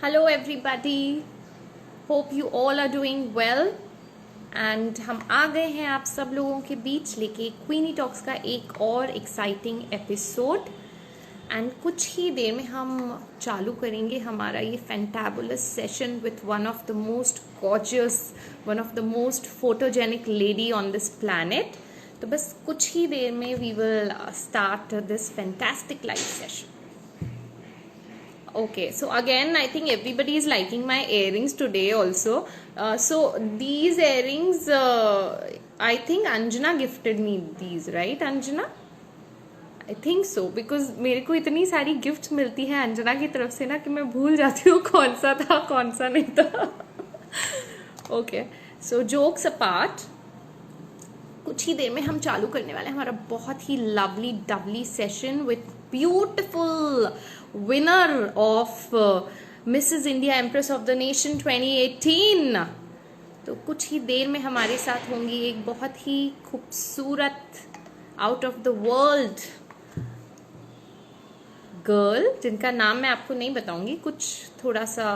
Hello everybody, hope you all are doing well and हम आ गए हैं आप सब लोगों के बीच लेके क्वीनी टॉक्स का एक और एक्साइटिंग एपिसोड एंड कुछ ही देर में हम चालू करेंगे हमारा ये fantabulous session with one of the most gorgeous, one of the most photogenic lady on this planet. तो बस कुछ ही देर में we will start this fantastic live session. Okay, so again I think everybody is liking my earrings today also. So these earrings I think Anjana gifted me these, right Anjana? I think so because मेरे को इतनी सारी gifts मिलती है अंजना की तरफ से ना कि मैं भूल जाती हूँ कौन सा था कौन सा नहीं था। Okay, so jokes apart, कुछ ही देर में हम चालू करने वाले हैं हमारा बहुत ही lovely dovely session with beautiful winner of Mrs India empress of the nation 2018। तो कुछ ही देर में हमारे साथ होंगी एक बहुत ही खूबसूरत out of the world girl जिनका नाम मैं आपको नहीं बताऊंगी, कुछ थोड़ा सा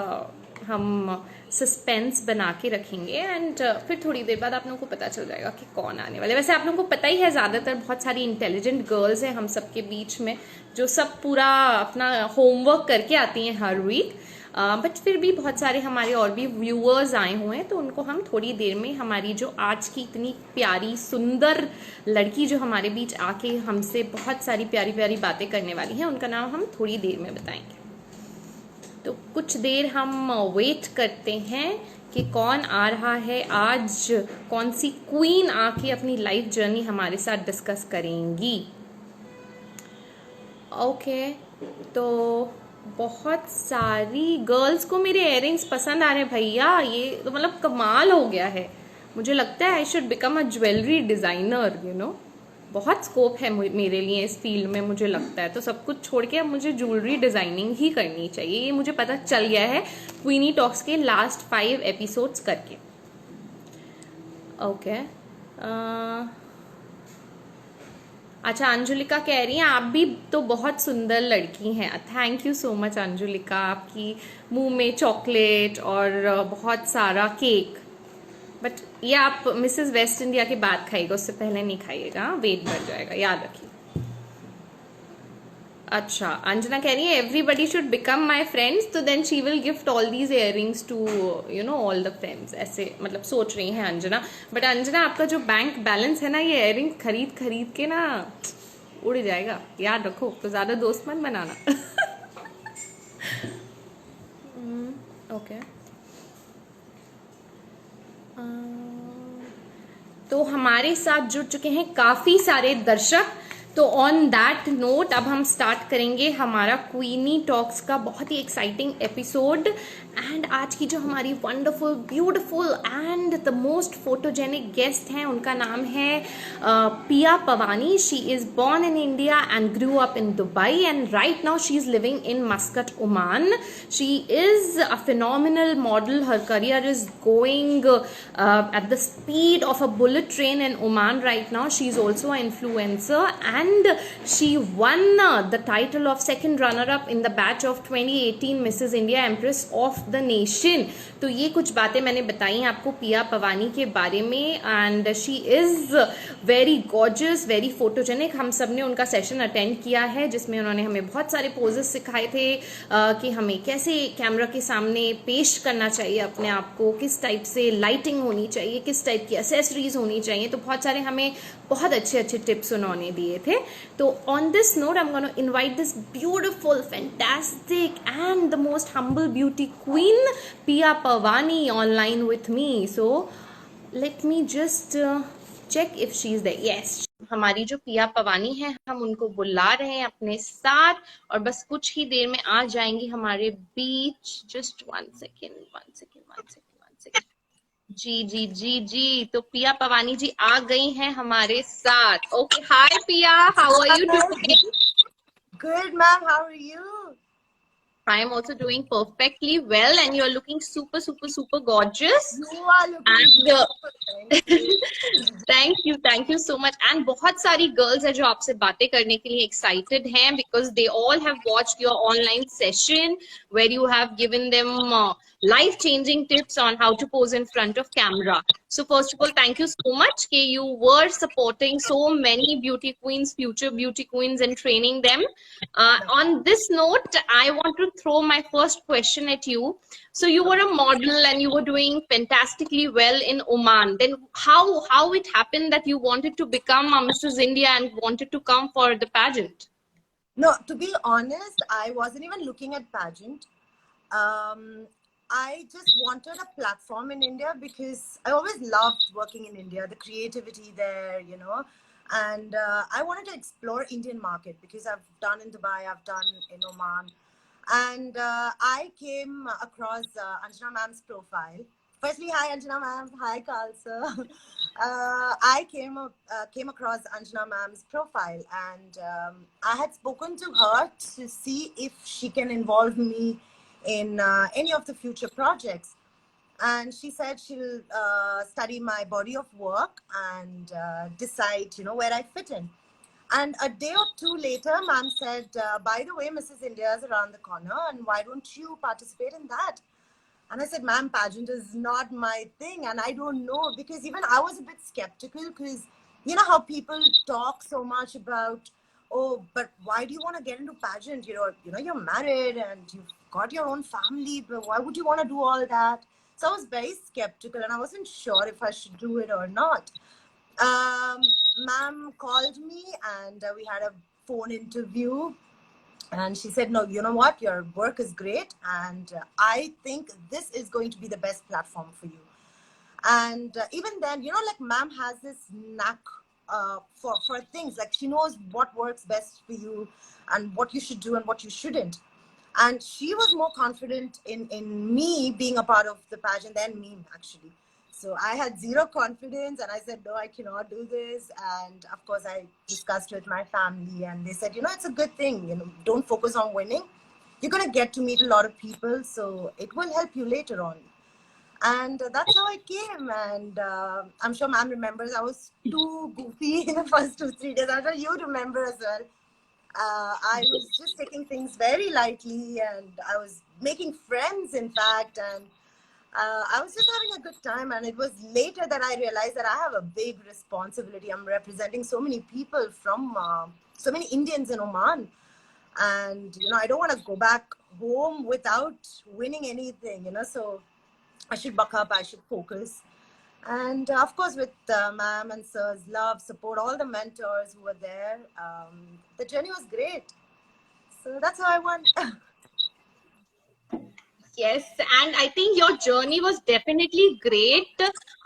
हम सस्पेंस बना के रखेंगे एंड फिर थोड़ी देर बाद आप लोगों को पता चल जाएगा कि कौन आने वाले। वैसे आप लोगों को पता ही है ज़्यादातर बहुत सारी इंटेलिजेंट गर्ल्स हैं हम सबके बीच में जो सब पूरा अपना होमवर्क करके आती हैं हर वीक, बट फिर भी बहुत सारे हमारे और भी व्यूअर्स आए हुए हैं तो उनको हम थोड़ी देर में हमारी जो आज की इतनी प्यारी सुंदर लड़की जो हमारे बीच आके हमसे बहुत सारी प्यारी प्यारी बातें करने वाली हैं उनका नाम हम थोड़ी देर में बताएंगे। तो कुछ देर हम वेट करते हैं कि कौन आ रहा है आज, कौन सी क्वीन आके अपनी लाइफ जर्नी हमारे साथ डिस्कस करेंगी। ओके, तो बहुत सारी गर्ल्स को मेरे इयररिंग्स पसंद आ रहे हैं भैया, ये तो मतलब कमाल हो गया है। मुझे लगता है I should become a jewellery designer, you know, बहुत स्कोप है मेरे लिए इस फील्ड में मुझे लगता है। तो सब कुछ छोड़ के अब मुझे ज्वेलरी डिजाइनिंग ही करनी चाहिए, ये मुझे पता चल गया है क्वीनी टॉक्स के लास्ट 5 एपिसोड्स करके। ओके, अच्छा अंजुलिका कह रही हैं आप भी तो बहुत सुंदर लड़की हैं। Thank you so much Anjulika, आपकी मुंह में चॉकलेट और बहुत सारा केक, बट ये आप मिसेस वेस्ट इंडिया के बाद खाइएगा, उससे पहले नहीं खाइएगा, वेट बढ़ जाएगा, याद रखिए। अच्छा, अंजना कह रही है everybody should become my friends, तो then she will gift all these earrings to you know all the friends, ऐसे मतलब सोच रही हैं अंजना। बट अंजना आपका जो बैंक बैलेंस है ना ये इयररिंग खरीद खरीद के ना उड़ जाएगा, याद रखो, तो ज्यादा दोस्त मत बनाना। ओके, तो हमारे साथ जुड़ चुके हैं काफी सारे दर्शक। तो ऑन दैट नोट अब हम स्टार्ट करेंगे हमारा क्वीनी टॉक्स का बहुत ही एक्साइटिंग एपिसोड। एंड आज की जो हमारी wonderful beautiful and the most photogenic guest हैं उनका नाम है Piya Pawani. She is born in India and grew up in Dubai and right now she is living in Muscat, Oman. She is a phenomenal model, her career is going at the speed of a bullet train in Oman right now. She is also an influencer and she won the title of second runner-up in the batch of 2018 Mrs. India Empress of the Nation. तो ये कुछ बातें मैंने बताई आपको पिया पवानी के बारे में and she is very gorgeous, very photogenic. हम सब ने उनका सेशन अटेंड किया है जिसमें उन्होंने हमें बहुत सारे पोजेस सिखाए थे कि हमें कैसे कैमरा के सामने पेश करना चाहिए अपने आप को, किस टाइप से लाइटिंग होनी चाहिए, किस टाइप की एसेसरीज होनी चाहिए। तो बहुत सारे हमें बहुत अच्छे अच्छे टिप्स उन्होंने दिए थे। तो on this note I am gonna invite this beautiful fantastic and the most humble beauty queen Piya Pawani online with me. So let me just check if she is there. Yes, हमारी जो पिया पवानी है हम उनको बुला रहे हैं अपने साथ और बस कुछ ही देर में आ जाएंगी हमारे बीच। Just one second. जी जी जी जी, तो पिया पवानी जी आ गई हैं हमारे साथ। Okay, hi Pia, how are you doing? Good, ma'am. How are you? I am also doing perfectly well, and you're looking super, super, super gorgeous. You are looking And beautiful. Thank you. Thank you so much and बहुत सारी girls है जो आपसे बातें करने के लिए excited हैं because they all have watched your online session where you have given them life changing tips on how to pose in front of camera. So first of all, thank you so much कि you were supporting so many beauty queens, future beauty queens, and training them. On this note, I want to throw my first question at you. So you were a model and you were doing fantastically well in Oman. Then how it happened that you wanted to become a Mrs. India and wanted to come for the pageant? No, to be honest, I wasn't even looking at pageant. I just wanted a platform in India because I always loved working in India, the creativity there, and I wanted to explore Indian market because I've done in Dubai, I've done in Oman, and I came across Anjana ma'am's profile. Firstly, hi Anjana ma'am, hi Carl sir. I came across Anjana ma'am's profile, and I had spoken to her to see if she can involve me in any of the future projects. And she said she'll study my body of work and decide, where I fit in. And a day or two later, ma'am said, by the way, Mrs. India is around the corner, and why don't you participate in that? And I said, ma'am, pageant is not my thing. And I don't know, because even I was a bit skeptical, because you know how people talk so much about, oh, but why do you want to get into pageant? You're married and you've got your own family, but why would you want to do all that? So I was very skeptical and I wasn't sure if I should do it or not. Ma'am called me and we had a phone interview, and she said, no, you know what, your work is great, and I think this is going to be the best platform for you. And even then, like ma'am has this knack for things, like she knows what works best for you and what you should do and what you shouldn't. And she was more confident in me being a part of the pageant than me, actually. So I had zero confidence and I said, no, I cannot do this. And of course, I discussed with my family and they said, it's a good thing. Don't focus on winning. You're going to get to meet a lot of people. So it will help you later on. And that's how I came. And I'm sure ma'am remembers I was too goofy in the first 2-3 days. I'm sure you remember as well. I was just taking things very lightly and I was making friends, in fact, and I was just having a good time. And it was later that I realized that I have a big responsibility. I'm representing so many people from so many Indians in Oman. And, I don't want to go back home without winning anything, so I should buck up, I should focus. And of course, with ma'am and sir's love, support, all the mentors who were there, the journey was great. So that's how I won. Yes, and I think your journey was definitely great.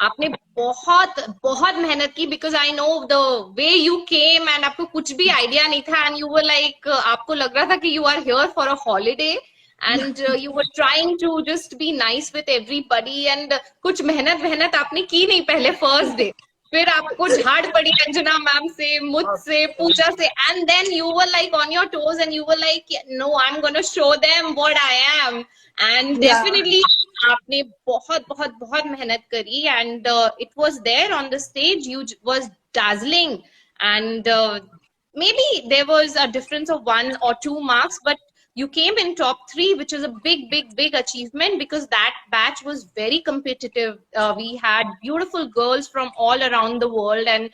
आपने बहुत बहुत मेहनत की because I know the way you came and आपको कुछ भी idea नहीं था and you were like आपको लग रहा था कि you are here for a holiday and you were trying to just be nice with everybody and कुछ मेहनत मेहनत आपने की नहीं पहले first day. फिर आपको झाड़ पड़ी अंजना मैम से मुझसे पूजा से and then you were like on your toes and you were like no, I'm gonna show them what I am. And definitely आपने बहुत बहुत बहुत मेहनत करी and it was there on the stage, you was dazzling and maybe there was a difference of 1 or 2 marks, but you came in top 3, which is a big, big, big achievement because that batch was very competitive. We had beautiful girls from all around the world and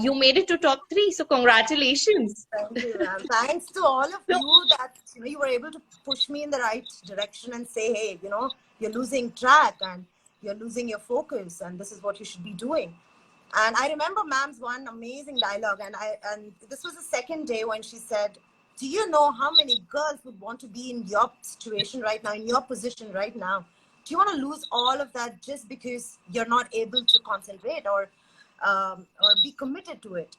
you made it to top 3. So congratulations. Thank you, ma'am. Thanks to all of you that you were able to push me in the right direction and say, hey, you're losing track and you're losing your focus and this is what you should be doing. And I remember ma'am's one amazing dialogue, and this was the second day when she said, do you know how many girls would want to be in your situation right now, in your position right now? Do you want to lose all of that just because you're not able to concentrate or be committed to it?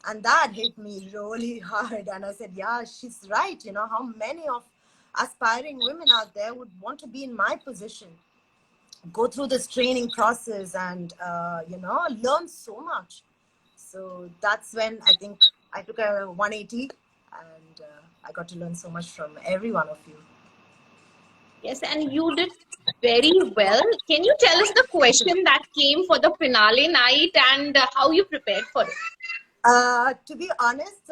And that hit me really hard. And I said, yeah, she's right. How many of aspiring women out there would want to be in my position, go through this training process and, learn so much. So that's when I think I took a 180 and I got to learn so much from every one of you. Yes, and you did very well. Can you tell us the question that came for the finale night and how you prepared for it? To be honest,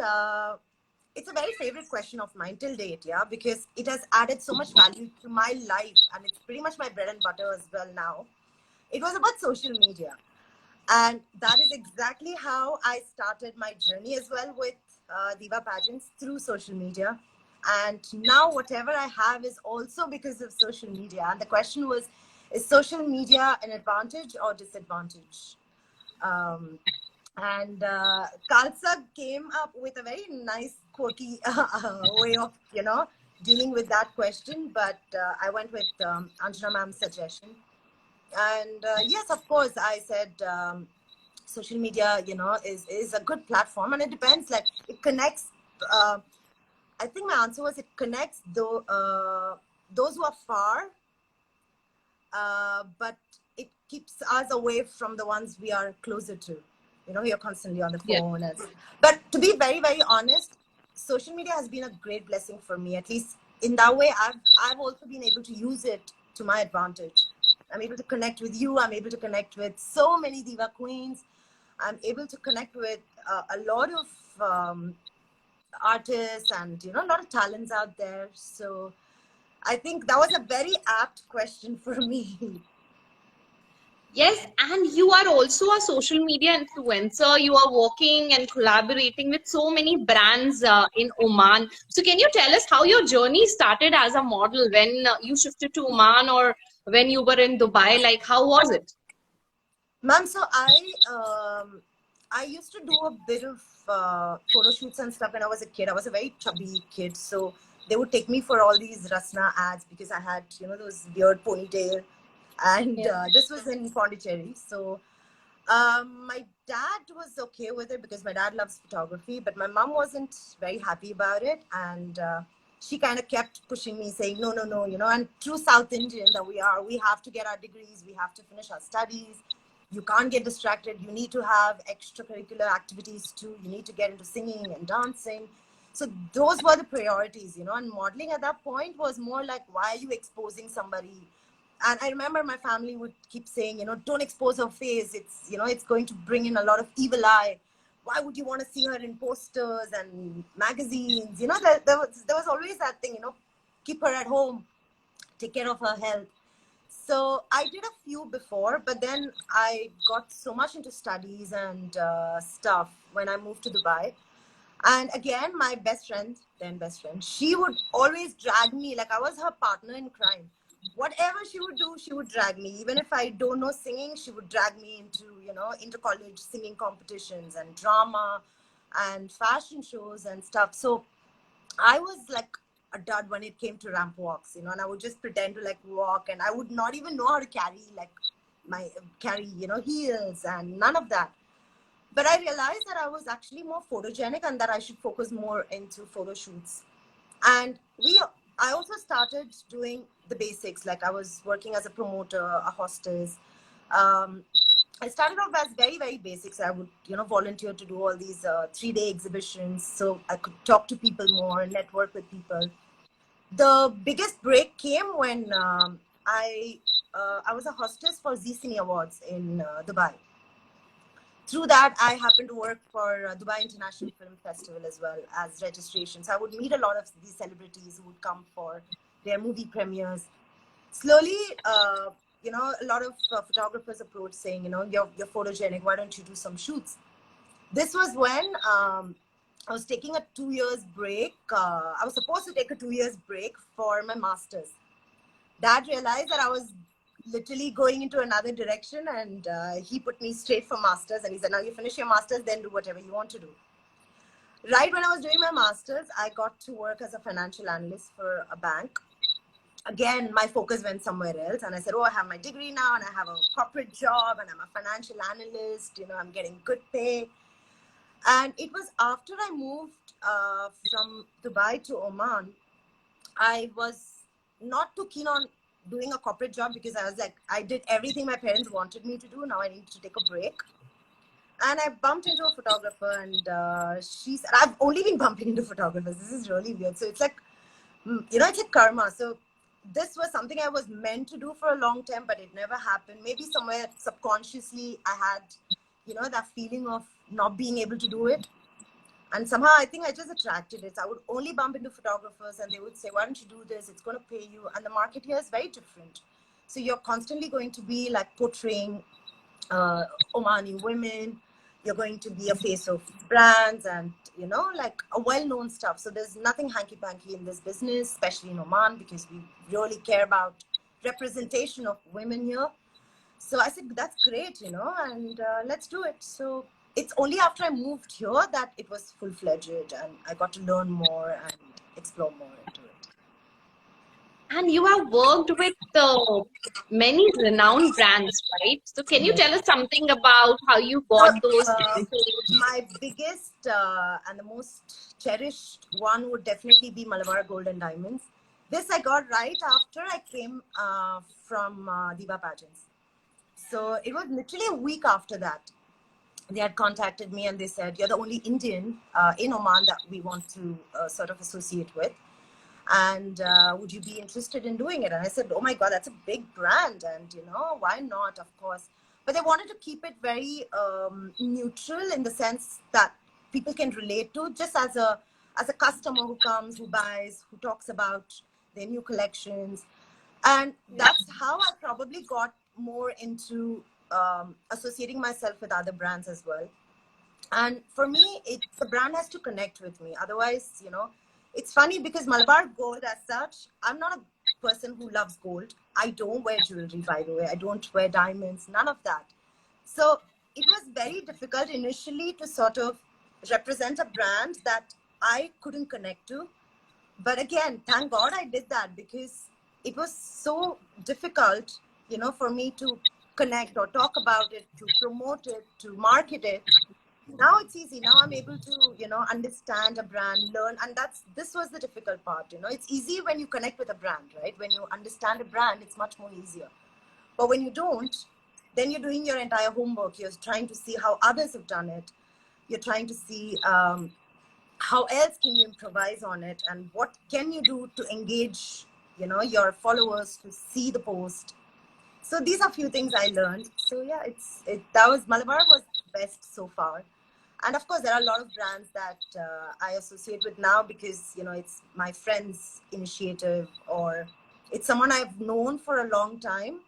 it's a very favorite question of mine till date, yeah, because it has added so much value to my life and it's pretty much my bread and butter as well now. It was about social media. And that is exactly how I started my journey as well with Diva Pageants, through social media. And now whatever I have is also because of social media. And the question was, is social media an advantage or disadvantage? Um, and Kalsa came up with a very nice, quirky way of, dealing with that question. But I went with Anjana ma'am's suggestion. And yes, of course, I said social media, is a good platform, and it depends. Like it connects. Uh, I think my answer was it connects those who are far, but it keeps us away from the ones we are closer to. You're constantly on the Yeah. phone. But to be very, very honest, social media has been a great blessing for me. At least in that way, I've also been able to use it to my advantage. I'm able to connect with you. I'm able to connect with so many diva queens. I'm able to connect with a lot of artists and a lot of talents out there. So I think that was a very apt question for me. Yes, and you are also a social media influencer. You are working and collaborating with so many brands in Oman. So, can you tell us how your journey started as a model when you shifted to Oman or when you were in Dubai? Like, how was it? Ma'am, so I used to do a bit of photo shoots and stuff when I was a kid. I was a very chubby kid, so they would take me for all these Rasna ads because I had those weird ponytail, and Yeah. this was in Pondicherry. So my dad was okay with it because my dad loves photography, but my mom wasn't very happy about it, and she kind of kept pushing me, saying, "No, no, no, And true South Indian that we are, we have to get our degrees, we have to finish our studies. You can't get distracted. You need to have extracurricular activities too. You need to get into singing and dancing." So those were the priorities, And modeling at that point was more like, why are you exposing somebody? And I remember my family would keep saying, don't expose her face. It's going to bring in a lot of evil eye. Why would you want to see her in posters and magazines? There was always that thing, keep her at home, take care of her health. So I did a few before, but then I got so much into studies and stuff when I moved to Dubai. And again, my then best friend, she would always drag me like I was her partner in crime. Whatever she would do, she would drag me. Even if I don't know singing, she would drag me into, inter-college singing competitions and drama and fashion shows and stuff. So I was like a dud when it came to ramp walks, and I would just pretend to like walk, and I would not even know how to carry heels and none of that. But I realized that I was actually more photogenic and that I should focus more into photo shoots. And I also started doing the basics. Like I was working as a promoter, a hostess. Um, I started off as very, very basics. I would, volunteer to do all these 3-day exhibitions so I could talk to people more, network with people. The biggest break came when I was a hostess for Z Cine Awards in Dubai. Through that, I happened to work for Dubai International Film Festival as well as registrations. I would meet a lot of these celebrities who would come for their movie premieres. Slowly, a lot of photographers approached saying, you're photogenic, why don't you do some shoots? This was when I was taking a 2 years break. I was supposed to take a 2 years break for my master's. Dad realized that I was literally going into another direction, and he put me straight for masters, and he said, now you finish your masters, then do whatever you want to do. Right when I was doing my masters, I got to work as a financial analyst for a bank. Again, my focus went somewhere else, and I said, I have my degree now, and I have a corporate job, and I'm a financial analyst, I'm getting good pay. And it was after I moved from Dubai to Oman, I was not too keen on doing a corporate job because I was like, I did everything my parents wanted me to do. Now I need to take a break. And I bumped into a photographer, and she said, I've only been bumping into photographers. This is really weird. So it's like, it's like karma. So this was something I was meant to do for a long time, but it never happened. Maybe somewhere subconsciously I had, that feeling of not being able to do it. And somehow I think I just attracted it. I would only bump into photographers and they would say, why don't you do this? It's going to pay you. And the market here is very different. So you're constantly going to be like portraying Omani women. You're going to be a face of brands and, like a well-known stuff. So there's nothing hanky-panky in this business, especially in Oman, because we really care about representation of women here. So I said, that's great, and let's do it. So it's only after I moved here that it was full-fledged and I got to learn more and explore more into it. And you have worked with many renowned brands, right? So can you tell us something about how you got those? My biggest and the most cherished one would definitely be Malabar Gold and Diamonds. This I got right after I came from Diva Pageants. So it was literally a week after that. They had contacted me and they said, you're the only Indian in Oman that we want to sort of associate with. And would you be interested in doing it? And I said, oh my God, that's a big brand. And, why not? Of course. But they wanted to keep it very neutral in the sense that people can relate to, just as a customer who comes, who buys, who talks about their new collections. And that's how I probably got more into associating myself with other brands as well. And for me, the brand has to connect with me. Otherwise, it's funny because Malabar Gold as such, I'm not a person who loves gold. I don't wear jewelry, by the way. I don't wear diamonds, none of that. So it was very difficult initially to sort of represent a brand that I couldn't connect to. But again, thank God I did that, because it was so difficult, for me to connect or talk about it, to promote it, to market it. Now it's easy. Now I'm able to, understand a brand, learn. And this was the difficult part, It's easy when you connect with a brand, right? When you understand a brand, it's much more easier. But when you don't, then you're doing your entire homework. You're trying to see how others have done it. You're trying to see how else can you improvise on it, and what can you do to engage, your followers to see the post. So these are a few things I learned. So yeah, Malabar was best so far. And of course, there are a lot of brands that I associate with now because, it's my friend's initiative, or it's someone I've known for a long time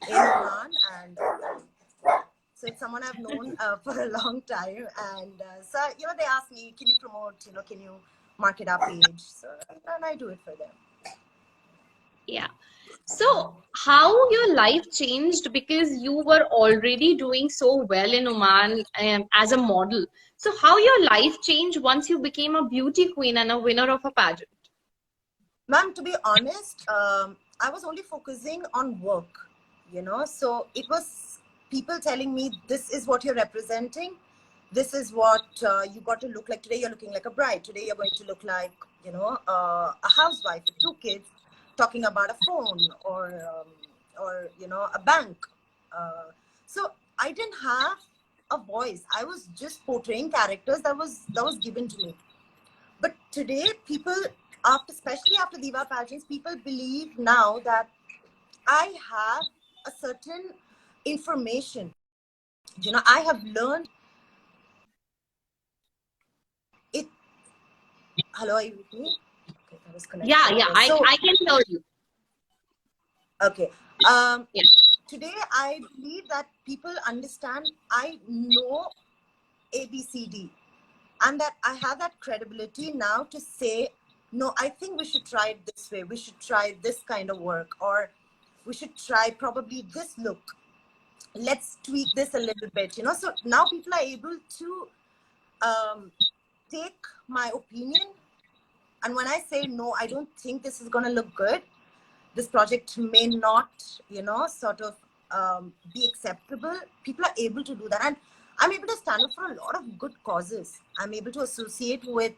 in Oman. And so it's someone I've known for a long time. And so, they ask me, can you promote, can you market our page? So, and I do it for them. Yeah. So how your life changed, because you were already doing so well in Oman as a model. So how your life changed once you became a beauty queen and a winner of a pageant? Ma'am, to be honest, I was only focusing on work, so it was people telling me, this is what you're representing. This is what you got to look like. Today you're looking like a bride. Today you're going to look like, a housewife with 2 kids talking about a phone or a bank. So I didn't have a voice. I was just portraying characters that was given to me. But today, people, especially after Diva pageants, people believe now that I have a certain information. I have learned it. Hello, are you with me? Okay, that was connected. Yeah, I can hear you. Okay. Yeah. Today, I believe that people understand I know ABCD, and that I have that credibility now to say, no, I think we should try it this way. We should try this kind of work, or we should try probably this look. Let's tweak this a little bit, So now people are able to take my opinion. And when I say, no, I don't think this is going to look good, this project may not, sort of be acceptable, people are able to do that. And I'm able to stand up for a lot of good causes. I'm able to associate with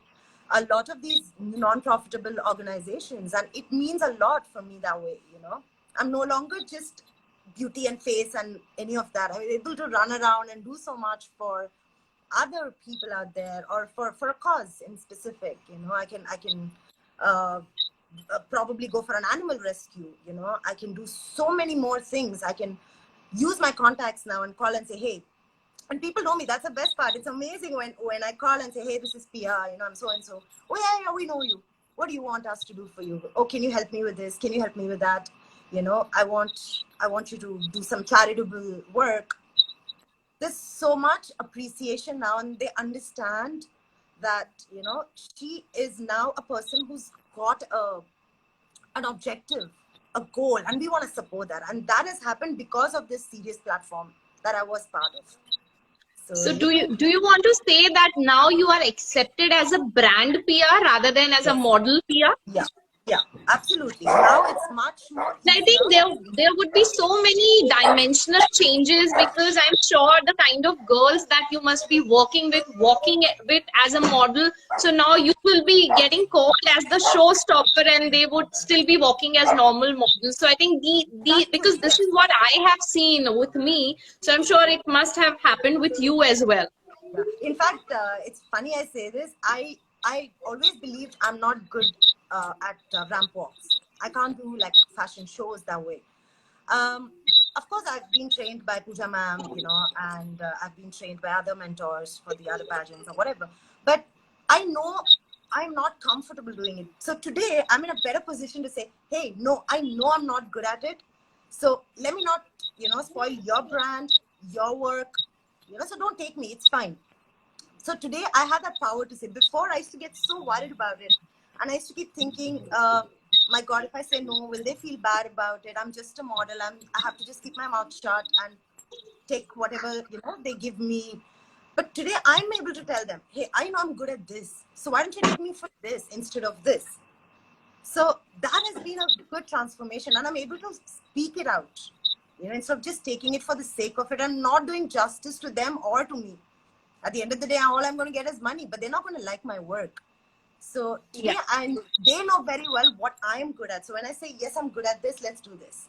a lot of these non-profitable organizations. And it means a lot for me that way, I'm no longer just beauty and face and any of that. I'm able to run around and do so much for other people out there, or for a cause in specific. I can probably go for an animal rescue. You know, I can do so many more things. I can use my contacts now and call and say, hey, and people know me. That's the best part. It's amazing when I call and say, hey, this is Pia, you know, I'm so and so. Oh yeah, we know you. What do you want us to do for you? Oh, can you help me with this? Can you help me with that? You know, I want you to do some charitable work. There's so much appreciation now, and they understand that, you know, she is now a person who's got an objective, a goal, and we want to support that. And that has happened because of this serious platform that I was part of. So do you want to say that now you are accepted as a brand PR rather than as a model PR? Yeah, absolutely. Now it's much more easier. I think there would be so many dimensional changes, because I'm sure the kind of girls that you must be walking with as a model. So now you will be getting called as the showstopper, and they would still be walking as normal models. So I think because this is what I have seen with me. So I'm sure it must have happened with you as well. Yeah. In fact, it's funny I say this. I always believed I'm not good at ramp walks. I can't do like fashion shows that way. Of course, I've been trained by Pooja ma'am, you know, and I've been trained by other mentors for the other pageants or whatever. But I know I'm not comfortable doing it. So today I'm in a better position to say, hey, no, I know I'm not good at it. So let me not, you know, spoil your brand, your work, you know, so don't take me, it's fine. So today I have that power to say. Before I used to get so worried about it, and I used to keep thinking, my God, if I say no, will they feel bad about it? I'm just a model. I have to just keep my mouth shut and take whatever, you know, they give me. But today I'm able to tell them, hey, I know I'm good at this. So why don't you take me for this instead of this? So that has been a good transformation, and I'm able to speak it out, you know, instead of just taking it for the sake of it and not doing justice to them or to me. At the end of the day, all I'm going to get is money, but they're not going to like my work. So today, they know very well what I'm good at. So when I say, yes, I'm good at this, let's do this.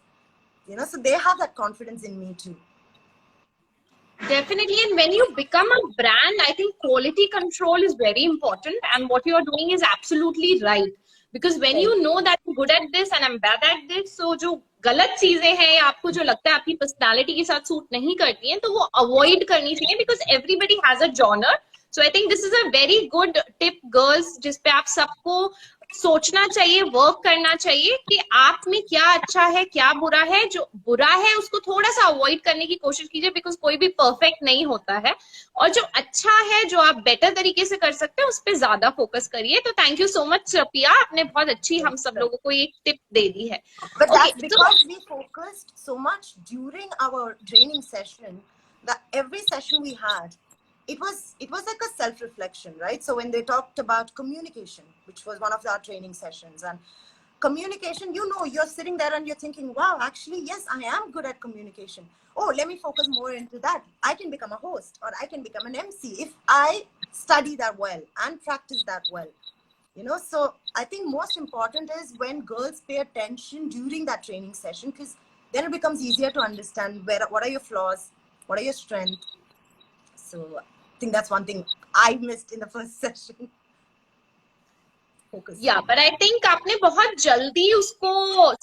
You know, so they have that confidence in me too. Definitely. And when you become a brand, I think quality control is very important. And what you are doing is absolutely right. Because when you know that you're good at this and I'm bad at this, so जो गलत चीजें हैं आपको जो लगता है आपकी personality के साथ सूट नहीं करती हैं, तो वो अवॉइड करनी चाहिए, because everybody has a genre. So I think this is a very good tip, girls, जिस पे आप सबको सोचना चाहिए, वर्क करना चाहिए कि आप में क्या अच्छा है, क्या बुरा है. जो बुरा है उसको थोड़ा सा अवॉइड करने की कोशिश कीजिए, बिकॉज कोई भी परफेक्ट नहीं होता है. और जो अच्छा है, जो आप बेटर तरीके से कर सकते हैं, उस पर ज्यादा फोकस करिए. तो थैंक यू सो मच पिया, आपने बहुत अच्छी हम सब लोगों को एक टिप दे दी है. But that's because we focused so much during our training session, that every session we had, it was like a self-reflection, right? So when they talked about communication, which was one of our training sessions, and communication, you know, you're sitting there and you're thinking, wow, actually, yes, I am good at communication. Oh, let me focus more into that. I can become a host, or I can become an MC if I study that well and practice that well. You know, so I think most important is when girls pay attention during that training session, because then it becomes easier to understand what are your flaws, what are your strengths. So I think that's one thing I missed in the first session. Focus. Yeah, but I think आपने बहुत जल्दी उसको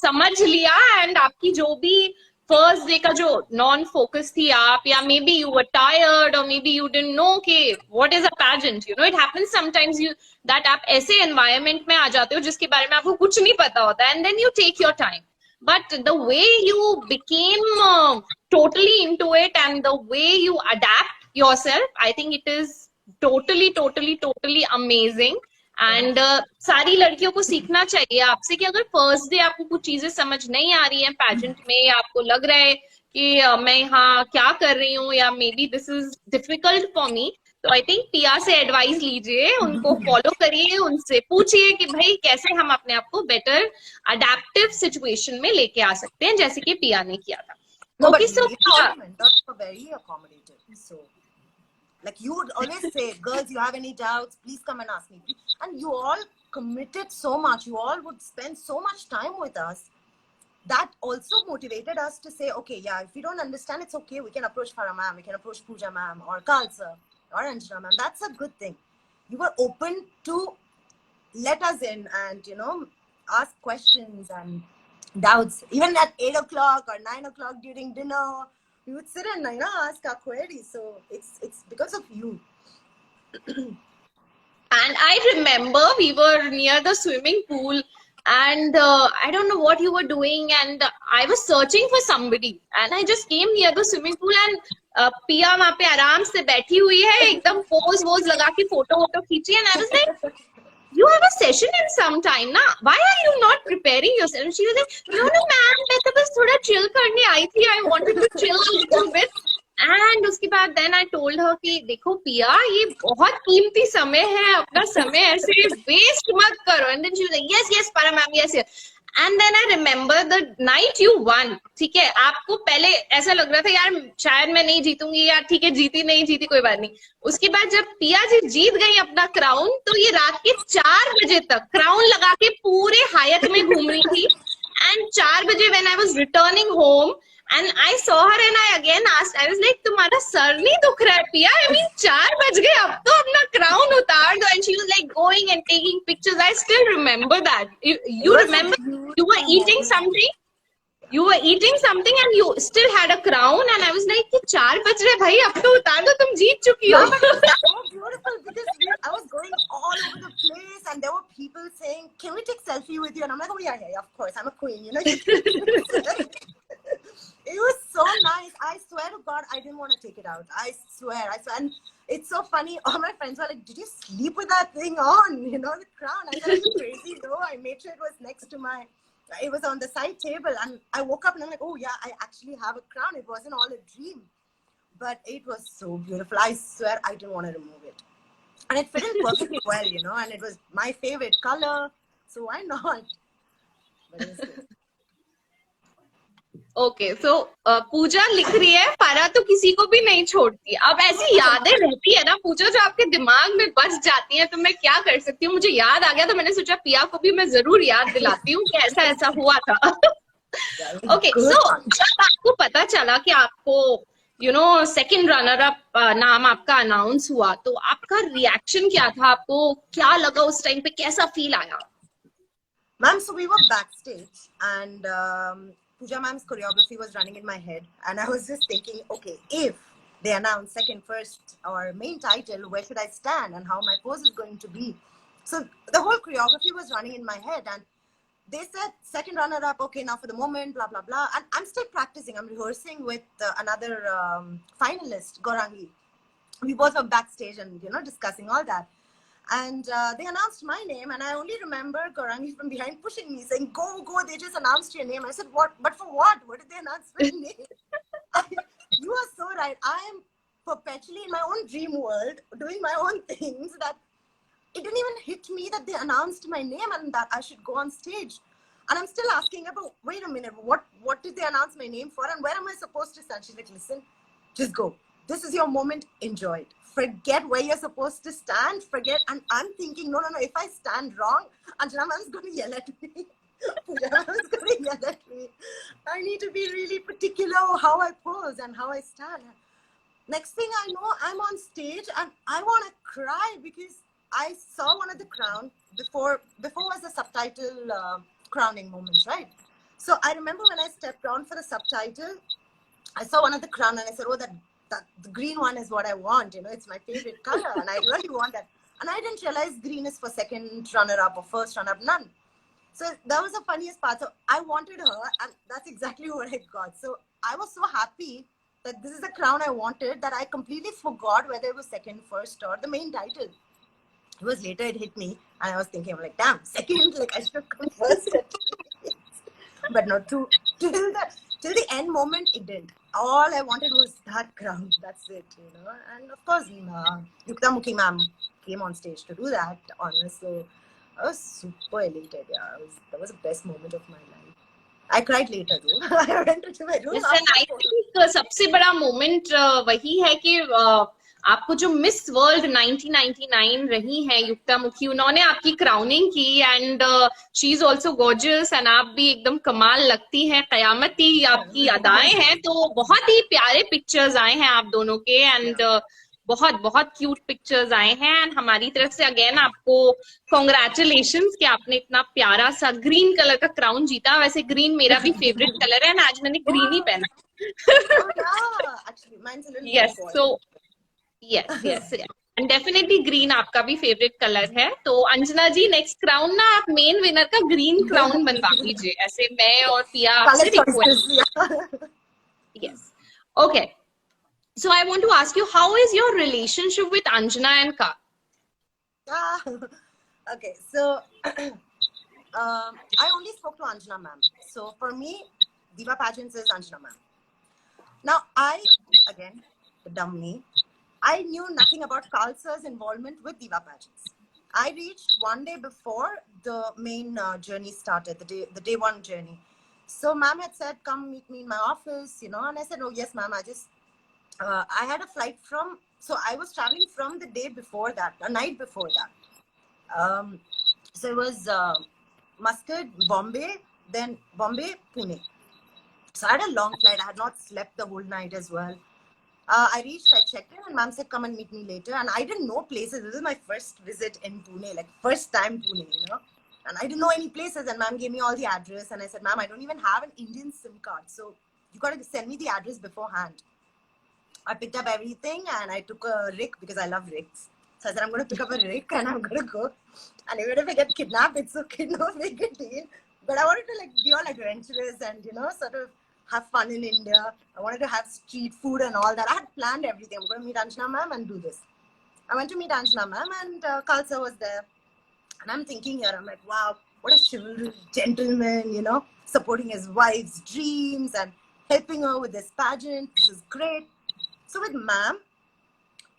समझ लिया, and आपकी जो भी first day का जो नॉन फोकस थी आप, या maybe you were tired, और maybe you didn't know कि what is a pageant. You know, it happens sometimes you that आप ऐसे एनवायरनमेंट में आ जाते हो जिसके बारे में आपको कुछ नहीं पता होता है, and then you take your time. But the way you became totally into it and the way you adapt yourself, I think it is totally amazing. And सारी लड़कियों को सीखना चाहिए आपसे कि अगर फर्स्ट डे आपको कुछ चीजें समझ नहीं आ रही हैं पैजेंट में, या आपको लग रहा है कि मैं यहाँ क्या कर रही हूँ, या may be this is difficult for me, तो आई थिंक पिया से एडवाइस लीजिए, उनको फॉलो करिए, उनसे पूछिए कि भाई कैसे हम अपने आप को बेटर अडेप्टिव सिचुएशन में लेके आ सकते हैं, जैसे कि पिया ने किया था. No, okay, so that's very accommodative. So like you would always say, girls, you have any doubts, please come and ask me. And you all committed so much. You all would spend so much time with us. That also motivated us to say, okay, yeah, if we don't understand, it's okay. We can approach Farah ma'am, we can approach Pooja ma'am, or Kalsa, or Anjana ma'am. That's a good thing. You were open to let us in and, you know, ask questions and doubts. Even at 8 o'clock or 9 o'clock during dinner, we would sit and ask our queries. So it's because of you. And I remember we were near the swimming pool, and I don't know what you were doing, and I was searching for somebody, and I just came near the swimming pool, and Pia वहाँ पे आराम से बैठी हुई है, एकदम pose was लगा के फोटो वोटो खींची, and I was like, you have a session in some time ना, why are you not preparing yourself? And she was like, no ma'am, मैं तो बस थोड़ा chill करने आई थी, I wanted to chill a little bit. And उसके बाद then I told her कि देखो पिया, ये बहुत कीमती समय है, अपना समय ऐसे waste मत करो. And then she was like, yes para ma'am, yes. And then I remember the night you won. ठीक है, आपको पहले ऐसा लग रहा था यार शायद मैं नहीं जीतूंगी, यार ठीक है जीती नहीं जीती कोई बात नहीं. उसके बाद जब पिया जी जीत गई अपना क्राउन, तो ये रात के 4 बजे तक क्राउन लगा के पूरे हायत में घूम रही थी. And 4 बजे when I was returning home and I saw her and I again asked, I was like, तुम्हारा सर नहीं दुख रहा है पिया? I mean 4 बज गए, अब तो अपना क्राउन उतार दो. And she was like going and taking pictures. I still remember that. You remember you were eating something? You were eating something and you still had a crown, and I was like, कि 4 बज रहे भाई, अब तो उतार दो, तुम जीत चुकी हो. So beautiful, because I was going all over the place and there were people saying, can we take selfie with you? And I'm like, oh yeah, of course, I'm a queen, It was so nice. I swear to God, I didn't want to take it out. I swear. And it's so funny. All my friends were like, did you sleep with that thing on? The crown. I thought it was crazy. No, I made sure it was next to it was on the side table. And I woke up and I'm like, oh yeah, I actually have a crown. It wasn't all a dream. But it was so beautiful. I swear I didn't want to remove it. And it fitted perfectly well, and it was my favorite color. So why not? But it was good. Okay, so Pooja लिख रही है, पारा तो किसी को भी नहीं छोड़ती. अब ऐसी यादें रहती है ना पूजा, जो आपके दिमाग में बस जाती हैं, तो मैं क्या कर सकती हूँ. मुझे याद आ गया तो मैंने सोचा पिया को भी मैं जरूर याद दिलाती हूँ कि ऐसा ऐसा हुआ था. ओके, सो जब आपको पता चला कि आपको सेकंड रनर अप नाम आपका अनाउंस हुआ, तो आपका रिएक्शन क्या था? आपको क्या लगा उस टाइम पे, कैसा फील आया? Ma'am, so we were backstage and Pooja ma'am's choreography was running in my head, and I was just thinking, okay, if they announce second, first or main title, where should I stand and how my pose is going to be? So the whole choreography was running in my head, and they said second runner up, okay, now for the moment, blah blah blah. And I'm still practicing. I'm rehearsing with another finalist, Gaurangi. We both were backstage and discussing all that. And they announced my name, and I only remember Gaurangi from behind pushing me, saying, go, they just announced your name. I said, what? But for what? What did they announce my name? You are so right. I am perpetually in my own dream world, doing my own things, that it didn't even hit me that they announced my name and that I should go on stage. And I'm still asking her, but wait a minute, what did they announce my name for, and where am I supposed to stand? She's like, listen, just go. This is your moment, enjoy it. Forget where you're supposed to stand, forget. And I'm thinking, no, if I stand wrong, Anjana ma'am's going to yell at me. Pooja ma'am's going to yell at me. I need to be really particular how I pose and how I stand. Next thing I know, I'm on stage and I want to cry because I saw one of the crown before was the subtitle crowning moments, right? So I remember when I stepped on for the subtitle, I saw one of the crown and I said, oh, that the green one is what I want, it's my favorite color and I really want that. And I didn't realize green is for second runner-up or first runner-up, none. So that was the funniest part. So I wanted her, and that's exactly what I got. So I was so happy that this is the crown I wanted that I completely forgot whether it was second, first, or the main title. It was later it hit me, and I was thinking, I'm like, damn, second, like I should have come first. But no, till the end moment, it didn't. All I wanted was that crown. That's it, And of course, Yukta Mukhi ma'am came on stage to do that honor. So I was super elated. Yeah, that was the best moment of my life. I cried later though. I went into my room. Listen, I think सबसे बड़ा moment वही है कि आपको जो miss world 1999 रही हैं युक्ता मुखी, उन्होंने आपकी क्राउनिंग की, and she is also gorgeous, and आप भी एकदम कमाल लगती हैं, कयामती आपकी अदाएं हैं. तो बहुत ही प्यारे पिक्चर्स आए हैं आप दोनों के, एंड बहुत बहुत क्यूट पिक्चर्स आए हैं एंड हमारी तरफ से अगेन आपको कॉन्ग्रेचुलेशंस कि आपने इतना प्यारा सा ग्रीन कलर का क्राउन जीता. वैसे ग्रीन मेरा भी फेवरेट कलर है एंड आज मैंने ग्रीन ही Wow. पहना. Oh yeah, actually mine's a little yes turquoise. So yes yes and definitely green आपका भी फेवरेट कलर है. तो अंजना जी नेक्स्ट क्राउन ना आप मेन विनर का ग्रीन क्राउन बनवा दीजिए. ऐसे मैं और पिया Color आपसे request. choices, yeah. Yes okay. So I want to ask you, how is your relationship with Anjana and Ka? Ah, okay, so I only spoke to Anjana ma'am. So for me, Diva Pageants is Anjana ma'am. Now again, the dumb me, I knew nothing about Khalsa's involvement with Diva Pageants. I reached one day before the main journey started, the day one journey. So ma'am had said, come meet me in my office, you know, and I said, oh yes ma'am, I had a flight so I was traveling from the day before that, the night before that. So it was Muscat, Bombay, then Bombay, Pune. So I had a long flight. I had not slept the whole night as well. I reached, I checked in, and ma'am said, come and meet me later. And I didn't know places. This is my first visit in Pune, like first time Pune, you know. And I didn't know any places. And ma'am gave me all the address. And I said, ma'am, I don't even have an Indian SIM card. So you got to send me the address beforehand. I picked up everything and I took a rig because I love rigs. So I said, I'm going to pick up a rig and I'm going to go. And even if I get kidnapped, it's okay, no big deal. But I wanted to like be all adventurous and, you know, sort of have fun in India. I wanted to have street food and all that. I had planned everything. I'm going to meet Anjana ma'am and do this. I went to meet Anjana ma'am and Khalsa was there. And I'm thinking here, I'm like, wow, what a chivalrous gentleman, you know, supporting his wife's dreams and helping her with this pageant. This is great. So with ma'am,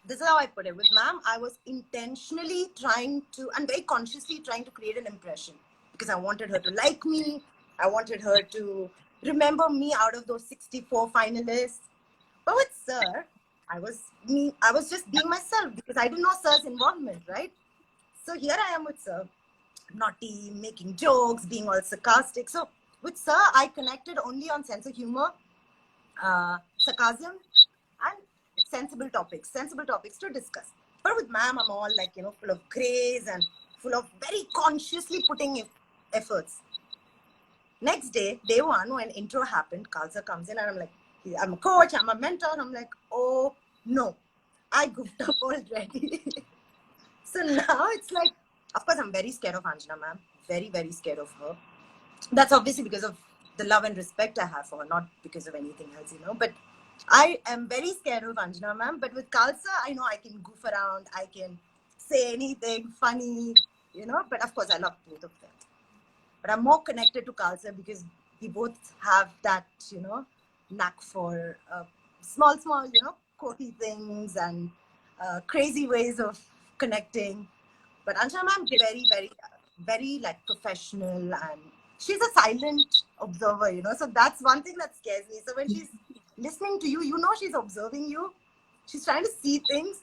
this is how I put it. With ma'am, I was intentionally trying to, and very consciously trying to create an impression because I wanted her to like me. I wanted her to remember me out of those 64 finalists. But with Sir, I was just being myself because I didn't know Sir's involvement, right? So here I am with Sir, naughty, making jokes, being all sarcastic. So with Sir, I connected only on sense of humor, sarcasm, and sensible topics to discuss. But with ma'am, I'm all like, you know, full of grace and full of very consciously putting efforts. Next day, day one, when intro happened, Khalsa comes in and I'm like, I'm a coach, I'm a mentor. And I'm like, oh no, I goofed up already. So now it's like, of course, I'm very scared of Anjana ma'am. Very, very scared of her. That's obviously because of the love and respect I have for her, not because of anything else, you know. But I am very scared of Anjana ma'am. But with Khalsa, I know I can goof around. I can say anything funny, you know. But of course, I love both of them. But I'm more connected to Khalsa because we both have that, you know, knack for small, you know, quirky things and crazy ways of connecting. But Anjana ma'am, very, very, very like professional, and she's a silent observer, you know. So that's one thing that scares me. So when she's listening to you, you know she's observing you. She's trying to see things.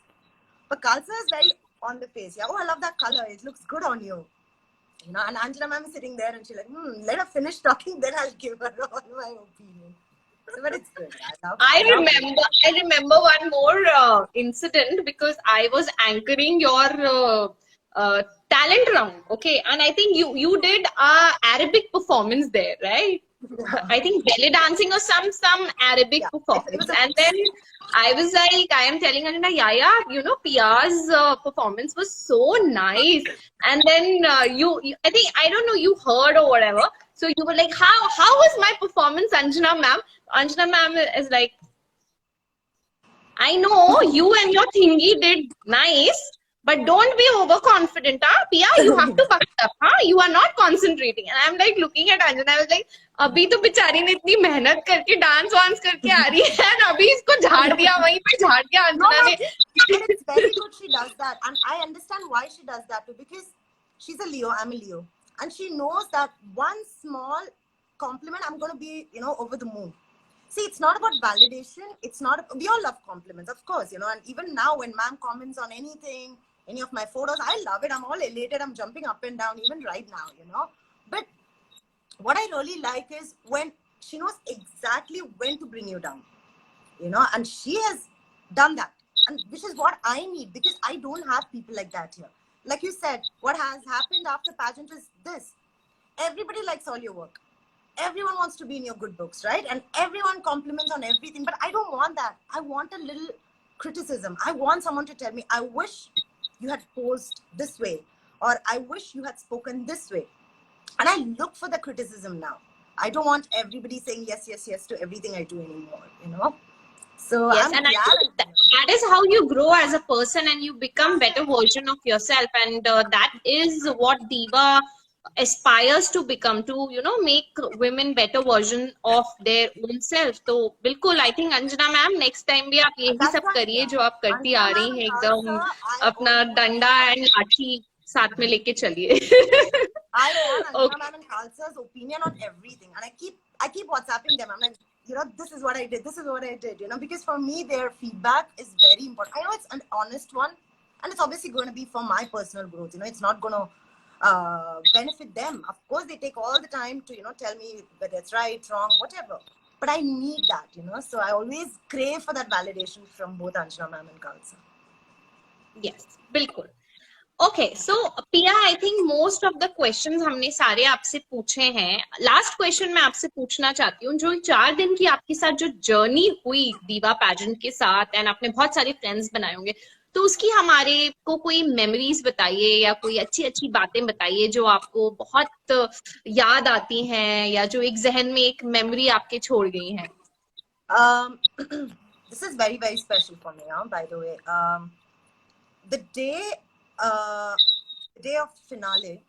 But Khalsa is very on the face. Yeah, oh, I love that color. It looks good on you. You know, and Anjana ma'am is sitting there and she's like, let her finish talking, then I'll give her all my opinion. So, but it's good. I remember one more incident because I was anchoring your talent round, okay, and I think you did a Arabic performance there, right? I think belly dancing or some Arabic performance, and then I was like, I am telling Anjana, yeah, you know, Pia's performance was so nice, and then you, I think, I don't know, you heard or whatever, so you were like, how was my performance, Anjana ma'am? Anjana ma'am is like, I know you and your thingy did nice, but don't be overconfident, huh? Pia, you have to buck up, huh? You are not concentrating. And I'm like looking at Anjana, I was like, अभी तो बेचारी ने इतनी मेहनत करके dance वांस करके आ रही है और अभी इसको झाड़ दिया वहीं पे झाड़ दिया अंजना ने. It's very good she does that, and I understand why she does that too, because she's a Leo, I'm a Leo, and she knows that one small compliment, I'm going to be, you know, over the moon. See, it's not about validation. It's not, we all love compliments, of course, you know, and even now when ma'am comments on anything, any of my photos, I love it. I'm all elated. I'm jumping up and down, even right now, you know. But what I really like is when she knows exactly when to bring you down, you know, and she has done that. and which is what I need, because I don't have people like that here. Like you said, what has happened after pageant is this: everybody likes all your work, everyone wants to be in your good books, right? And everyone compliments on everything. But I don't want that. I want a little criticism. I want someone to tell me, I wish you had posed this way, or I wish you had spoken this way. And I look for the criticism now. I don't want everybody saying yes, yes, yes to everything I do anymore, you know? So Yes, I'm and I glad. think that is how you grow as a person and you become better version of yourself, and that is what Diva aspires to become, to make women better version of their own self. तो बिल्कुल, I think Anjana ma'am next time भी आप यही That's सब right, करिए yeah. जो आप करती आ Anjana रही ma'am हैं, and एकदम Khalsa, I अपना own डंडा एंड लाठी साथ में लेके चलिए. I own Anjana Okay. ma'am and Khalsa's opinion on everything. And I keep WhatsApping them. I'm like, you know, this is what I did, this is what I did, you know, because for me their feedback is very important. I know it's an honest one, and it's obviously going to be for my personal growth, you know, it's not going to benefit them. Of course they take all the time to, you know, tell me whether it's right, wrong, whatever, but I need that, you know, so I always crave for that validation from both Anjana ma'am and Khalsa. Yes, बिल्कुल. Okay, so Pia, I think most of the questions हमने सारे आपसे पूछे हैं. Last question मैं आपसे पूछना चाहती हूँ, जो 4 दिन की आपके साथ जो जर्नी हुई दीवा पैजेंट के साथ, एंड आपने बहुत सारे फ्रेंड्स बनाए होंगे, तो उसकी हमारे को कोई मेमोरीज बताइए या कोई अच्छी अच्छी बातें बताइए जो आपको बहुत याद आती हैं, या जो एक जहन में एक मेमोरी आपके छोड़ गई हैं. This is very, very special for me, by the way. The day of finale,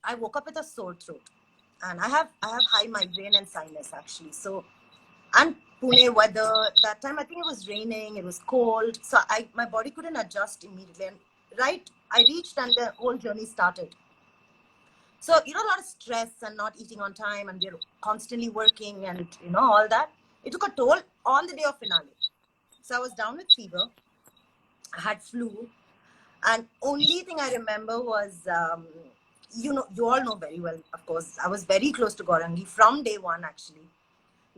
I woke up with a sore throat, and I have high migraine and sinus actually. So, and Pune weather that time, I think it was raining, it was cold, so my body couldn't adjust immediately. And right, I reached and the whole journey started. So, you know, a lot of stress and not eating on time, and we're constantly working, and you know, all that. It took a toll on the day of finale. So I was down with fever. I had flu, and only thing I remember was, you know, you all know very well, of course, I was very close to Gaurangi from day one actually.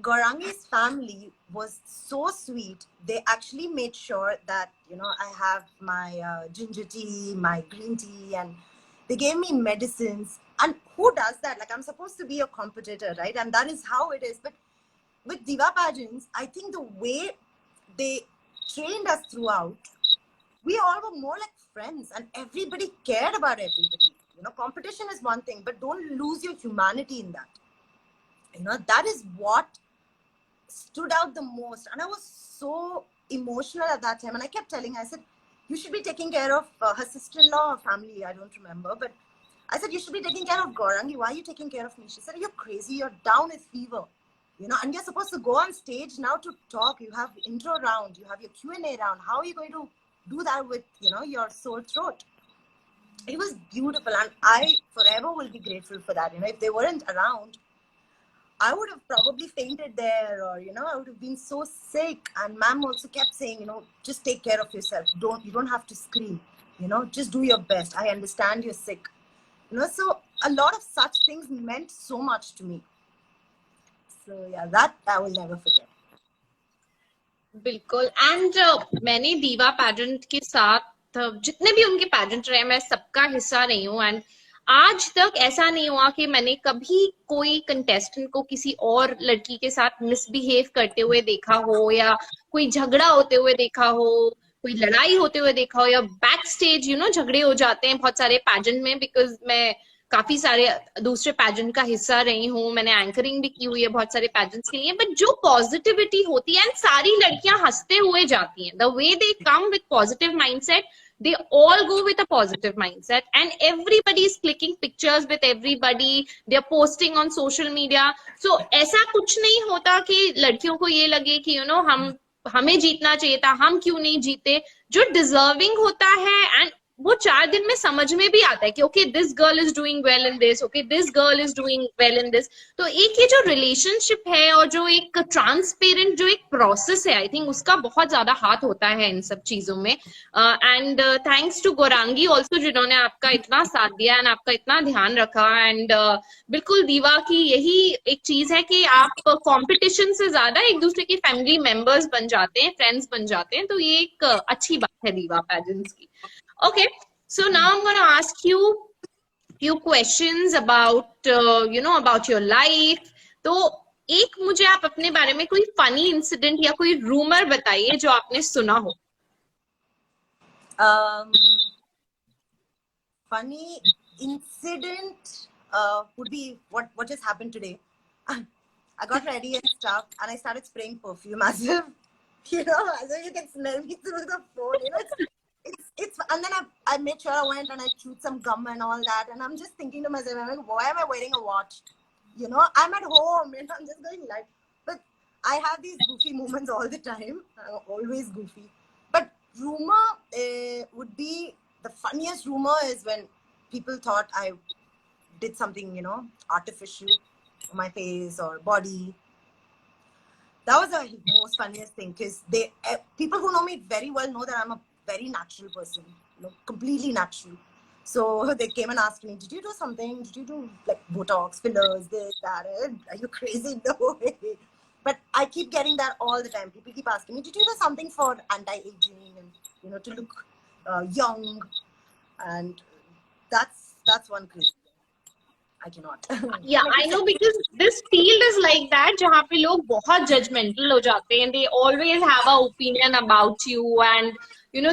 Gaurangi's family was so sweet. They actually made sure that, you know, I have my ginger tea, my green tea, and they gave me medicines. And who does that? Like, I'm supposed to be a competitor, right? And that is how it is. But with Diva pageants, I think the way they trained us throughout, we all were more like friends, and everybody cared about everybody. You know, competition is one thing, but don't lose your humanity in that. You know, that is what stood out the most. And I was so emotional at that time. And I kept telling her, I said, you should be taking care of her sister-in-law or family, I don't remember. But I said, you should be taking care of Gaurangi. Why are you taking care of me? She said, you're crazy. You're down with fever. You know, and you're supposed to go on stage now to talk. You have intro round. You have your Q&A round. How are you going to do that with, you know, your sore throat? It was beautiful. And I forever will be grateful for that. You know, if they weren't around, I would have probably fainted there, or, you know, I would have been so sick. And ma'am also kept saying, you know, just take care of yourself. You don't have to scream, you know, just do your best. I understand you're sick. You know, so a lot of such things meant so much to me. So yeah, that I will never forget. बिल्कुल. And मैंने दीवा pageant के साथ जितने भी उनके pageant रहे, मैं सबका हिस्सा रही हूँ, एंड आज तक ऐसा नहीं हुआ कि मैंने कभी कोई कंटेस्टेंट को किसी और लड़की के साथ मिसबिहेव करते हुए देखा हो, या कोई झगड़ा होते हुए देखा हो, कोई लड़ाई होते हुए देखा हो, या बैक स्टेज यू नो झगड़े हो जाते हैं बहुत सारे पैजेंट में, बिकॉज मैं काफी सारे दूसरे पैजेंट का हिस्सा रही हूँ, मैंने एंकरिंग भी की हुई है बहुत सारे पैजेंट्स के लिए. बट जो पॉजिटिविटी होती है, एंड सारी लड़कियां हंसते हुए जाती हैं, the way they come with positive mindset, they all go with a positive mindset, and everybody is clicking pictures with everybody, they are posting on social media. So ऐसा कुछ नहीं होता कि लड़कियों को ये लगे कि यू नो हमें जीतना चाहिए था, हम क्यों नहीं जीते. जो डिजर्विंग होता है, एंड वो 4 दिन में समझ में भी आता है कि okay this girl is doing well in this, okay this girl is doing well in this. तो एक ये जो रिलेशनशिप है और जो एक ट्रांसपेरेंट जो एक प्रोसेस है, आई थिंक उसका बहुत ज्यादा हाथ होता है इन सब चीजों में। And thanks to Gaurangi also, जिन्होंने आपका इतना साथ दिया एंड आपका इतना ध्यान रखा। एंड बिल्कुल दीवा की यही एक चीज है कि आप कंपटीशन से ज्यादा एक दूसरे के फैमिली मेंबर्स बन जाते हैं, फ्रेंड्स बन जाते हैं। तो ये एक अच्छी बात है दीवा पैजेंट्स की। Okay, so now I'm going to ask you few questions about about your life. तो एक मुझे आप अपने बारे में कोई फनी इंसिडेंट या कोई रूमर बताइए जो आपने सुना हो। Funny incident would be what just happened today. I got ready and stuff, and I started spraying perfume as if, as if you can smell me through the phone. It's and then I made sure I went and I chewed some gum and all that, and I'm just thinking to myself, I'm like, why am I wearing a watch? I'm at home, I'm just going light. But I have these goofy moments all the time. I'm always goofy. But rumor would be, the funniest rumor is when people thought I did something, artificial on my face or body. That was the most funniest thing, because people who know me very well know that I'm a very natural person, completely natural. So they came and asked me, did you do something? Did you do like Botox, fillers, this, that? Are you crazy? No way. But I keep getting that all the time. People keep asking me, did you do something for anti-aging and, to look young? And that's one crazy. I cannot. Yeah, I know, because this field is like that, जहाँ पे लोग बहुत judgmental हो जाते हैं. They always have a opinion about you, and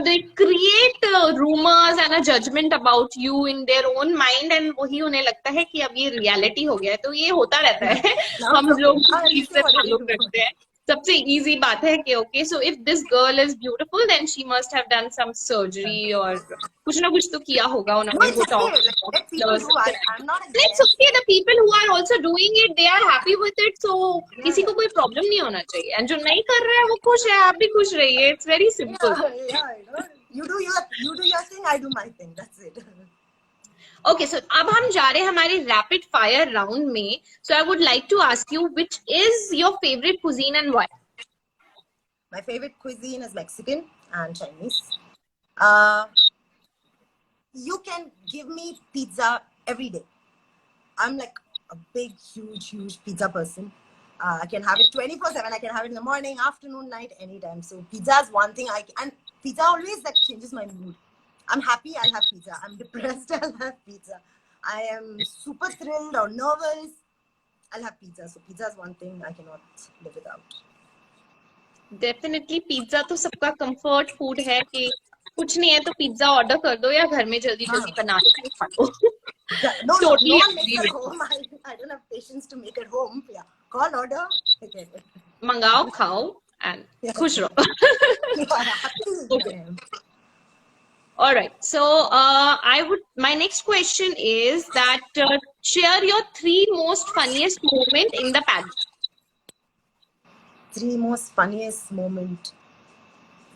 they create rumors and a judgment about you in their own mind, and वही उन्हें लगता है कि अब ये reality हो गया है. तो ये होता रहता है. हम लोग इस से follow करते हैं. सबसे easy बात है कि okay, so if this girl is beautiful, then she must have done some surgery और कुछ ना कुछ तो किया होगा उन्होंने. It's okay. The people who are also doing it, they are happy with it. So किसी को कोई problem नहीं होना चाहिए. And जो नहीं कर रहा है वो खुश है, आप भी खुश रहिए. It's very simple. You do your thing, I do my thing. That's it. Okay, so अब हम जा रहे हैं हमारे rapid fire round में. So I would like to ask you, which is your favorite cuisine and why? My favorite cuisine is Mexican and Chinese. You can give me pizza every day. I'm like a big, huge pizza person. I can have it 24/7. I can have it in the morning, afternoon, night, anytime. So pizza is one thing and pizza always changes my mood. I'm happy, I'll have pizza. I'm depressed, I'll have pizza. I am super thrilled or nervous, I'll have pizza. So pizza is one thing I cannot live without. Definitely pizza तो सबका comfort food है कि कुछ नहीं है तो pizza order कर दो या घर में जल्दी बना के खा लो. No one makes it home. I don't have patience to make it home. Yeah, call, order, okay. मंगाओ, खाओ and खुश रहो. Okay. All right. So my next question is that share your 3 most funniest moment in the pageant. 3 most funniest moment.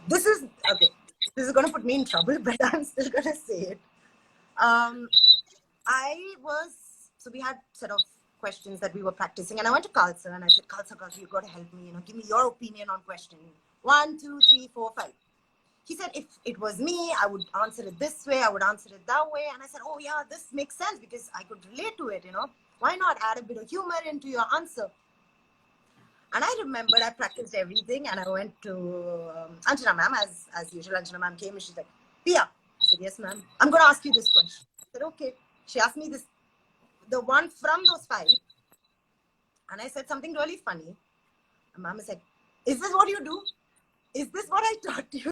This is going to put me in trouble, but I'm still going to say it. We had set of questions that we were practicing, and I went to Khalsa and I said, Khalsa, you got to help me, give me your opinion on question 1, 2, 3, 4, 5. He said, if it was me, I would answer it this way, I would answer it that way. And I said, oh yeah, this makes sense because I could relate to it, Why not add a bit of humor into your answer? And I remembered I practiced everything, and I went to Anjana ma'am, as usual. Anjana ma'am came and she's like, Pia. I said, yes ma'am, I'm going to ask you this question. I said, okay. She asked me the one from those 5, and I said something really funny. And ma'am is like, is this what you do? Is this what I taught you?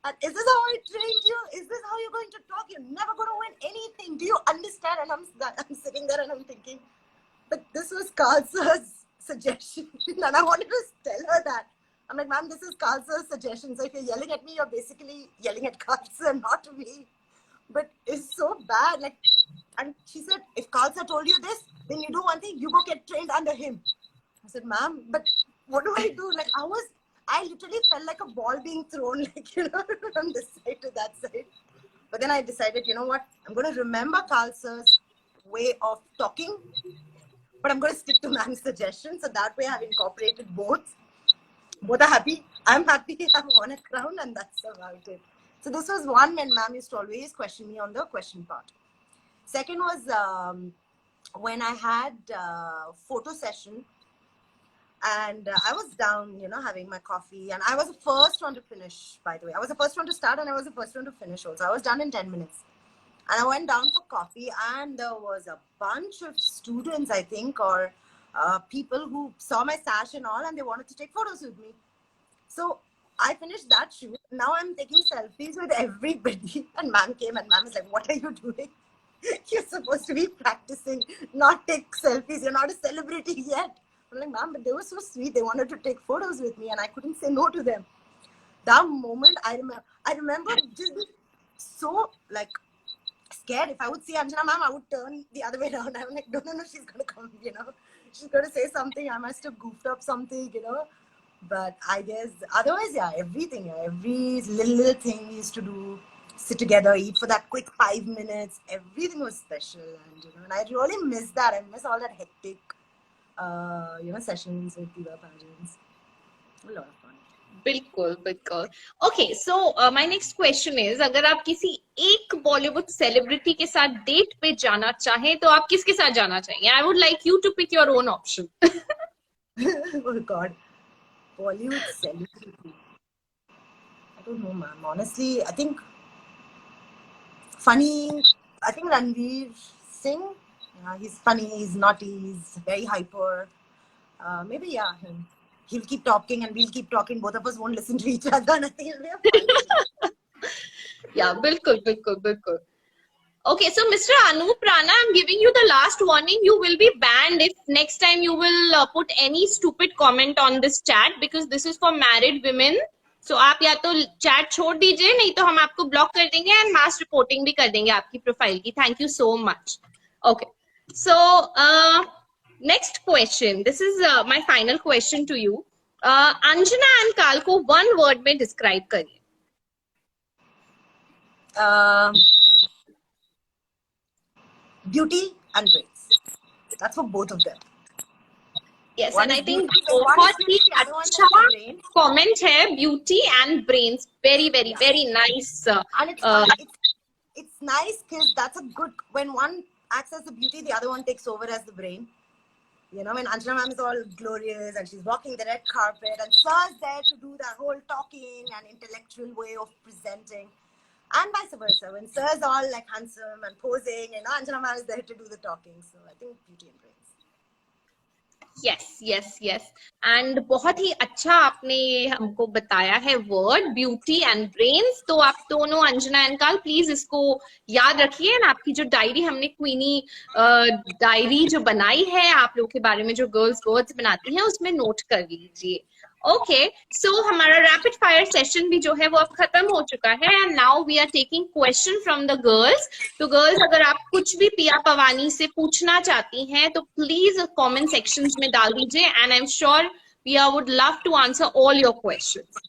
And is this how I trained you? Is this how you're going to talk? You're never going to win anything. Do you understand? And I'm sitting there and I'm thinking, but this was Khalsa's suggestion. And I wanted to tell her that. I'm like, ma'am, this is Khalsa's suggestion. So if you're yelling at me, you're basically yelling at Khalsa, not me. But it's so bad. And she said, if Khalsa told you this, then you do one thing, you go get trained under him. I said, ma'am, but what do I do? I literally felt like a ball being thrown, from this side to that side. But then I decided, you know what? I'm going to remember Khalsa's way of talking, but I'm going to stick to ma'am's suggestion. So that way I've incorporated both. Both are happy. I'm happy. I'm on a crown, and that's about it. So this was one when ma'am used to always question me on the question part. Second was when I had photo session, and I was down, you know, having my coffee, and I was the first one to finish, by the way. I was the first one to start, and I was the first one to finish also. I was done in 10 minutes. And I went down for coffee, and there was a bunch of students, I think, or people who saw my sash and all, and they wanted to take photos with me. So I finished that shoot. Now I'm taking selfies with everybody. And ma'am came, and ma'am is like, what are you doing? You're supposed to be practicing, not take selfies. You're not a celebrity yet. I'm like, ma'am, but they were so sweet. They wanted to take photos with me, and I couldn't say no to them. That moment, I remember just being so like scared. If I would see Anjana ma'am, I would turn the other way around. I'm like, no, she's gonna come, you know. She's gonna say something. I must have goofed up something, you know. But I guess otherwise, yeah, everything, every little thing we used to do, sit together, eat for that quick 5 minutes. Everything was special, and you know, and I really miss that. I miss all that hectic, you know, sessions with Diva pageants. A lot of fun. बिल्कुल बिल्कुल. Okay, so my next question is, अगर आप किसी एक Bollywood celebrity के साथ date पे जाना चाहें तो आप किसके साथ जाना चाहेंगे? I would like you to pick your own option. Oh God, Bollywood celebrity. I don't know, ma'am. Honestly, I think funny. I think Ranveer Singh. Yeah, he's funny. He's naughty. He's very hyper. Maybe yeah, him. He'll keep talking and we'll keep talking. Both of us won't listen to each other. And I think it'll be a fun. Yeah, bilkul, bilkul, bilkul. Okay, so Mr. Anup Rana, I'm giving you the last warning. You will be banned if next time you will put any stupid comment on this chat, because this is for married women. So आप या तो chat छोड़ दीजिए, नहीं तो हम आपको block कर देंगे and mass reporting भी कर देंगे आपकी profile की. Thank you so much. Okay, so next question. This is my final question to you. Anjana and Kal को one word में describe करिए. Beauty and brains. That's for both of them. Yes, one and I think बहुत ही अच्छा comment है, beauty and brains. Very, very, yeah, very nice. And it's nice because that's a good, when one acts as the beauty, the other one takes over as the brain. You know, when Anjana ma'am is all glorious and she's walking the red carpet, and Sar's there to do that whole talking and intellectual way of presenting, and vice versa. When Sar's all like handsome and posing, and Anjana ma'am is there to do the talking. So I think beauty and brains. Yes, yes, yes. And बहुत ही अच्छा आपने हमको बताया है word beauty and brains. तो आप दोनों Anjana and काल प्लीज इसको याद रखिए, ना आपकी जो डायरी हमने क्वीनी डायरी जो बनाई है आप लोगों के बारे में, जो गर्ल्स वर्ड्स बनाती हैं, उसमें नोट कर लीजिए. ओके, सो हमारा रैपिड फायर सेशन भी जो है वो अब खत्म हो चुका है, and now we are taking question from the girls. तो गर्ल्स, अगर आप कुछ भी पिया पवानी से पूछना चाहती हैं तो प्लीज कमेंट सेक्शंस में डाल दीजिए, and I am sure Pia would love to answer all your questions.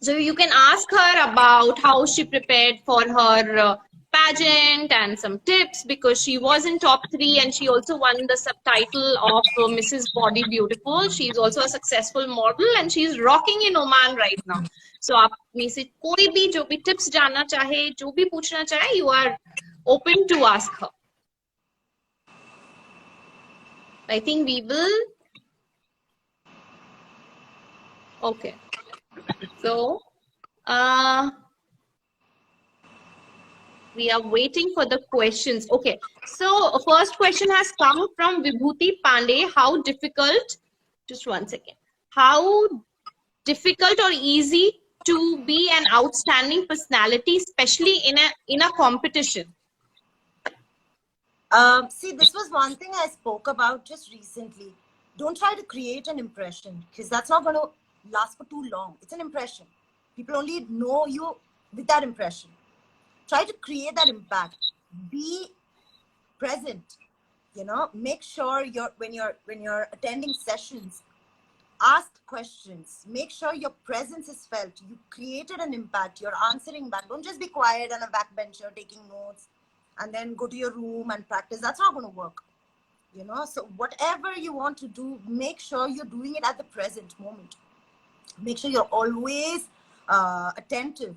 So you can ask her about how she prepared for her pageant and some tips, because she was in top 3 and she also won the subtitle of Mrs. Body Beautiful. She's also a successful model and she's rocking in Oman right now. So आप में से कोई भी जो भी tips जानना चाहे, जो भी पूछना चाहे, you are open to ask her. I think we will. Okay. So, we are waiting for the questions. Okay, so first question has come from Vibhuti Pandey. How difficult, just one second, how difficult or easy to be an outstanding personality, especially in a competition? See, this was one thing I spoke about just recently. Don't try to create an impression, because that's not going to last for too long. It's an impression. People only know you with that impression. Try to create that impact. Be present. You know, make sure when you're attending sessions, Ask questions. Make sure your presence is felt. You created an impact. You're answering back. Don't just be quiet and a backbencher taking notes and then go to your room and practice. That's not going to work. You know, so whatever you want to do, make sure you're doing it at the present moment. Make sure you're always attentive,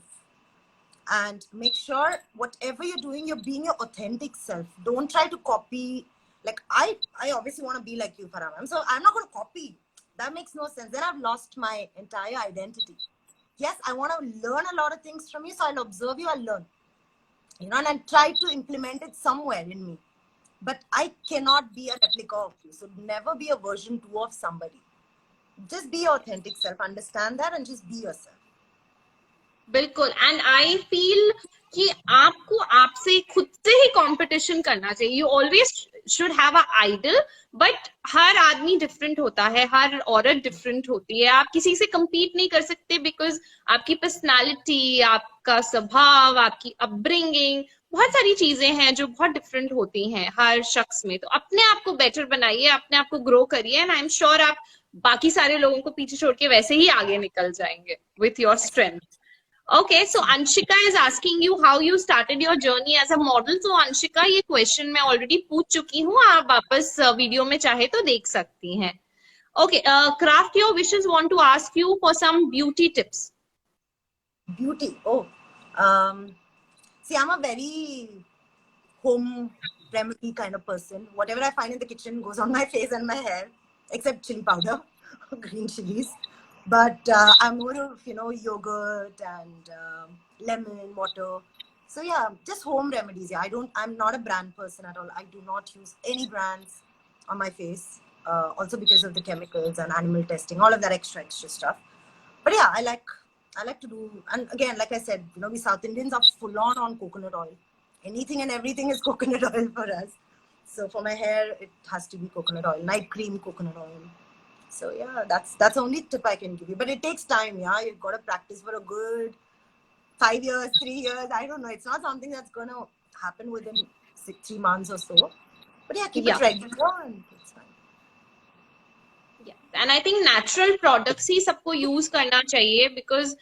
and make sure whatever you're doing, you're being your authentic self. Don't try to copy. Like I obviously want to be like you, Param. So I'm not going to copy. That makes no sense. Then I've lost my entire identity. Yes, I want to learn a lot of things from you, so I'll observe you, I'll learn. You know, and I try to implement it somewhere in me. But I cannot be a replica of you. So never be a version 2 of somebody. Just be your authentic self. Understand that and just be yourself. बिल्कुल. And I feel कि आपको आपसे खुद से ही competition करना चाहिए. You always should have a idol, but हर आदमी डिफरेंट होता है, हर औरत डिफरेंट होती है. आप किसी से compete नहीं कर सकते बिकॉज आपकी पर्सनालिटी, आपका स्वभाव, आपकी अपब्रिंगिंग, बहुत सारी चीजें हैं जो बहुत डिफरेंट होती हैं हर शख्स में. तो अपने आप को बेटर बनाइए, अपने आप को ग्रो करिए, एंड आई एम श्योर आप बाकी सारे लोगों को पीछे छोड़ के वैसे ही आगे निकल जाएंगे with your strength. Okay, so Anshika is asking you how you started your journey as a model. So Anshika, ये question मैं already पूछ चुकी हूँ, आप वापस वीडियो में चाहे तो देख सकती हैं. Okay, Craft Your Wishes want to ask you for some beauty tips. Beauty. Oh, see, I'm a very home remedy kind of person. Whatever I find in the kitchen goes on my face and my hair, except chili powder, green chilies. But I'm more of, you know, yogurt and lemon water. So yeah, just home remedies. Yeah, I'm not a brand person at all. I do not use any brands on my face. Also because of the chemicals and animal testing, all of that extra stuff. But yeah, I like to do, and again, like I said, you know, we South Indians are full on coconut oil. Anything and everything is coconut oil for us. So for my hair, it has to be coconut oil, night cream coconut oil. So yeah, that's the only tip I can give you. But it takes time, yeah. You've got to practice for a good 5 years, 3 years. I don't know. It's not something that's gonna happen within 3 months or so. But yeah, keep it regular and it's fine. Yeah, and I think natural products ही सबको use करना चाहिए, because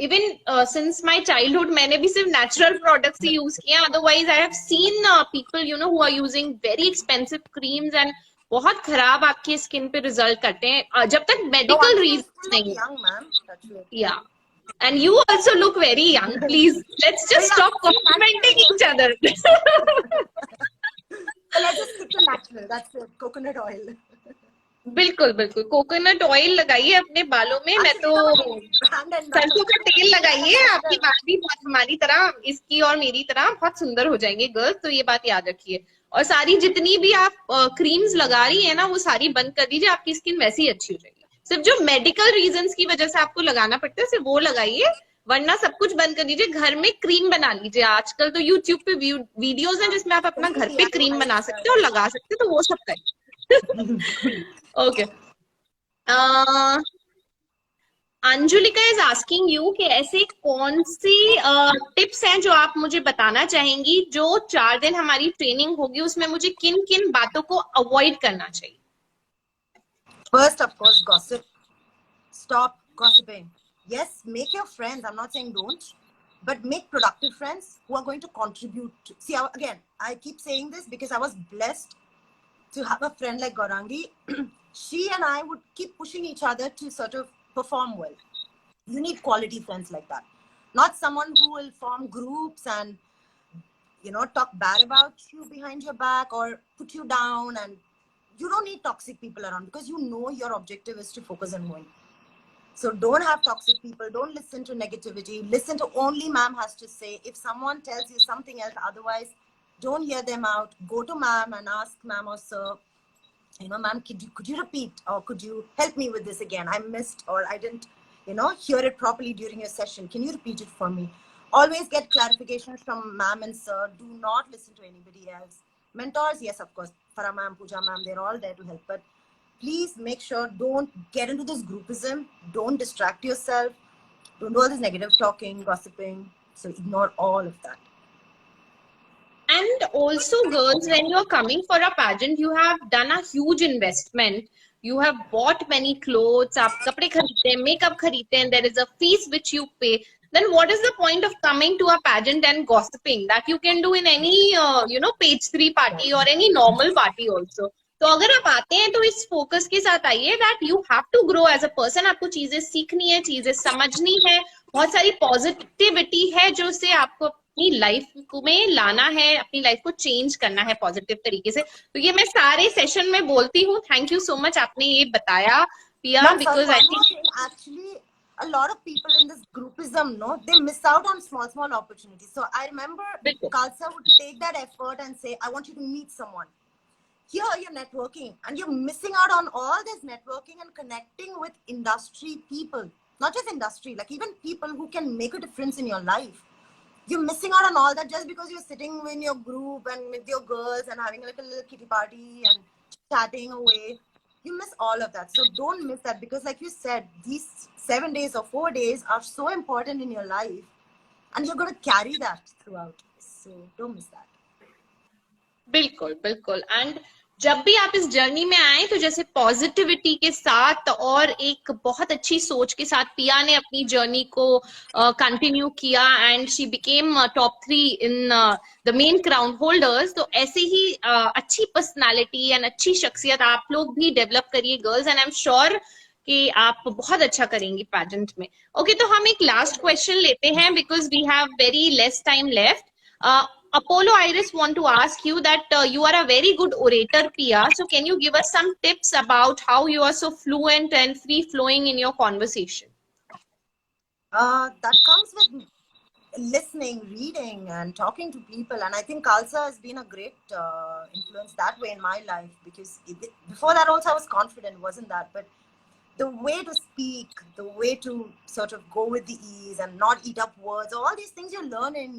even since my childhood मैंने भी सिर्फ natural products ही use किए. Otherwise, I have seen people, you know, who are using very expensive creams and बहुत खराब आपकी स्किन पे रिजल्ट करते हैं जब तक मेडिकल रीजन नहीं. Yeah, and you also look very young. Please, let's just stop complimenting each other. So let's just stick to natural. That's it. Coconut oil. बिल्कुल बिल्कुल कोकोनट ऑयल लगाइए अपने बालों में. मैं तो सरसों का तेल लगाइए, आपकी बाल भी बहुत हमारी तरह, इसकी और मेरी तरह बहुत सुंदर हो जाएंगे गर्ल्स. तो ये बात याद रखिए. और सारी जितनी भी आप क्रीम्स लगा रही है ना, वो सारी बंद कर दीजिए, आपकी स्किन वैसे ही अच्छी हो जाएगी. सिर्फ जो मेडिकल रीजंस की वजह से आपको लगाना पड़ता है सिर्फ वो लगाइए, वरना सब कुछ बंद कर दीजिए. घर में क्रीम बना लीजिए. आजकल तो यूट्यूब पे वीडियोस हैं जिसमें आप अपना घर पे क्रीम बना सकते हो और लगा सकते हो, तो वो सब करें. Okay, Anjulika is asking you कि ऐसे कौन सी टिप्स हैं जो आप मुझे बताना चाहेंगी, जो 4 दिन हमारी ट्रेनिंग होगी उसमें मुझे किन किन बातों को अवॉइड करना चाहिए. First, of course, gossip. Stop gossiping. Yes, make your friends. I'm not saying don't, but make productive friends who are going to contribute. See, again, I keep saying this because I was blessed to have a friend like Gaurangi. She and I would keep pushing each other to sort of perform well. You need quality friends like that, not someone who will form groups and, you know, talk bad about you behind your back or put you down. And you don't need toxic people around, because you know your objective is to focus on winning. So don't have toxic people. Don't listen to negativity. Listen to only ma'am has to say. If someone tells you something else, otherwise don't hear them out. Go to ma'am and ask ma'am or sir, you know, ma'am, could you repeat, or could you help me with this again? I missed, or I didn't, you know, hear it properly during your session. Can you repeat it for me? Always get clarifications from ma'am and sir. Do not listen to anybody else. Mentors, yes, of course, Farah ma'am, Pooja ma'am, they're all there to help. But please make sure, don't get into this groupism. Don't distract yourself. Don't do all this negative talking, gossiping. So ignore all of that. And also, girls, when you're coming for a pageant, you have done a huge investment. you have bought many clothes, आप कपड़े खरीदते हैं, makeup खरीदते हैं, there is a fees which you pay, then what is the point of coming to a pageant and gossiping that you can do in any page 3 party or any normal party also. तो अगर आप आते हैं तो इस focus के साथ आइए that you have to grow as a person, आपको चीजें सीखनी है, चीजें समझनी है, बहुत सारी पॉजिटिविटी है जो से आपको अपनी लाइफ में लाना है, अपनी लाइफ को चेंज करना है पॉजिटिव तरीके से. तो ये मैं सारे सेशन में बोलती हूँ. थैंक यू सो मच आपने ये बताया पिया, because I think actually a lot of people in this groupism, no, they miss out on small opportunities. So I remember Khalsa would take that effort and say, I want you to meet someone. Here you're networking and you're missing out on all this networking and connecting with industry people, not just industry, like even people who can make a difference in your life. You're missing out on all that just because you're sitting in your group and with your girls and having like a little kitty party and chatting away. You miss all of that. So don't miss that, because like you said, these 7 days or 4 days are so important in your life and you're going to carry that throughout. So don't miss that. बिल्कुल बिल्कुल. And जब भी आप इस journey में आए तो जैसे पॉजिटिविटी के साथ और एक बहुत अच्छी सोच के साथ पिया ने अपनी जर्नी को कंटिन्यू किया and she became top 3 in the main crown holders. तो ऐसे ही अच्छी पर्सनालिटी एंड अच्छी शख्सियत आप लोग भी डेवलप करिए girls, and I am sure कि आप बहुत अच्छा करेंगी पैजेंट में. ओके, तो हम एक लास्ट क्वेश्चन लेते हैं because we have very less time left. Apollo Iris want to ask you that you are a very good orator, Pia. So can you give us some tips about how you are so fluent and free flowing in your conversation? That comes with listening, reading, and talking to people. And I think Khalsa has been a great influence that way in my life, because before that also I was confident, wasn't that? But the way to speak, the way to sort of go with the ease and not eat up words, all these things you learn in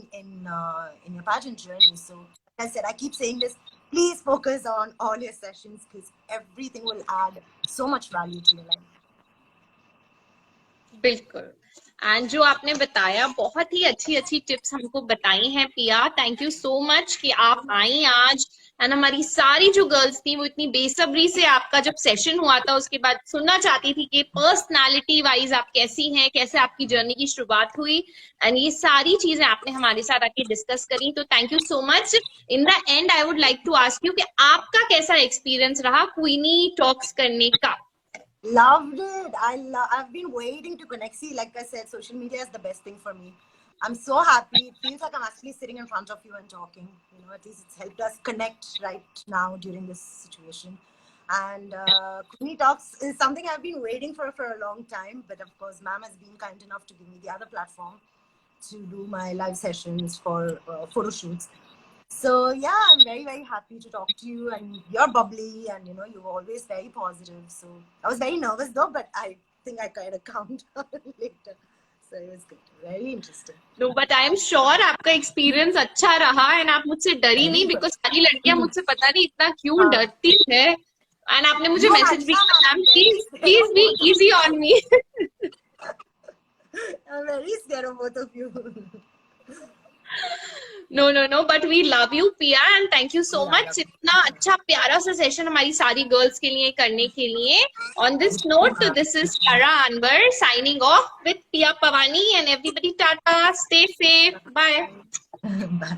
your pageant journey. So like I said, I keep saying this, please focus on all your sessions, because everything will add so much value to your life. बिल्कुल. And जो आपने बताया, बहुत ही अच्छी अच्छी tips हमको बताई हैं पिया. थैंक यू सो मच कि आप आई आज. एंड हमारी सारी जो गर्ल्स थी वो इतनी बेसब्री से आपका जब सेशन हुआ था उसके बाद सुनना चाहती थी कि पर्सनालिटी वाइज आप कैसी हैं, कैसे आपकी जर्नी की शुरुआत हुई, एंड ये सारी चीजें आपने हमारे साथ आके डिस्कस करी. तो thank you so much. In the end I would like to ask you कि आपका कैसा एक्सपीरियंस रहा क्वीनी टॉक्स करने का? Loved it. I've been waiting to connect. See, like I said, social media is the best thing for me. I'm so happy. It feels like I'm actually sitting in front of you and talking. You know, at least it's helped us connect right now during this situation. And Queeny Talks is something I've been waiting for a long time. But of course, ma'am has been kind enough to give me the other platform to do my live sessions for photo shoots. So yeah, I'm very, very happy to talk to you, and you're bubbly, and you know, you're always very positive. So I was very nervous though, but I think I kind of calmed down later. So it was good, very interesting. No, but I am sure आपका experience अच्छा रहा and आप मुझसे डरी नहीं, because सारी लड़कियां मुझसे पता नहीं इतना क्यों डरती है. एंड आपने मुझे मैसेज भी किया, please be easy on me. I'm very scared of both of you. No, but we love you, Pia, and thank you so much. इतना अच्छा प्यारा सा सेशन हमारी सारी गर्ल्स के लिए करने के लिए. On this note, this is Tara Anwar signing off with Pia Pavani, and everybody tata, stay safe, bye. Bye.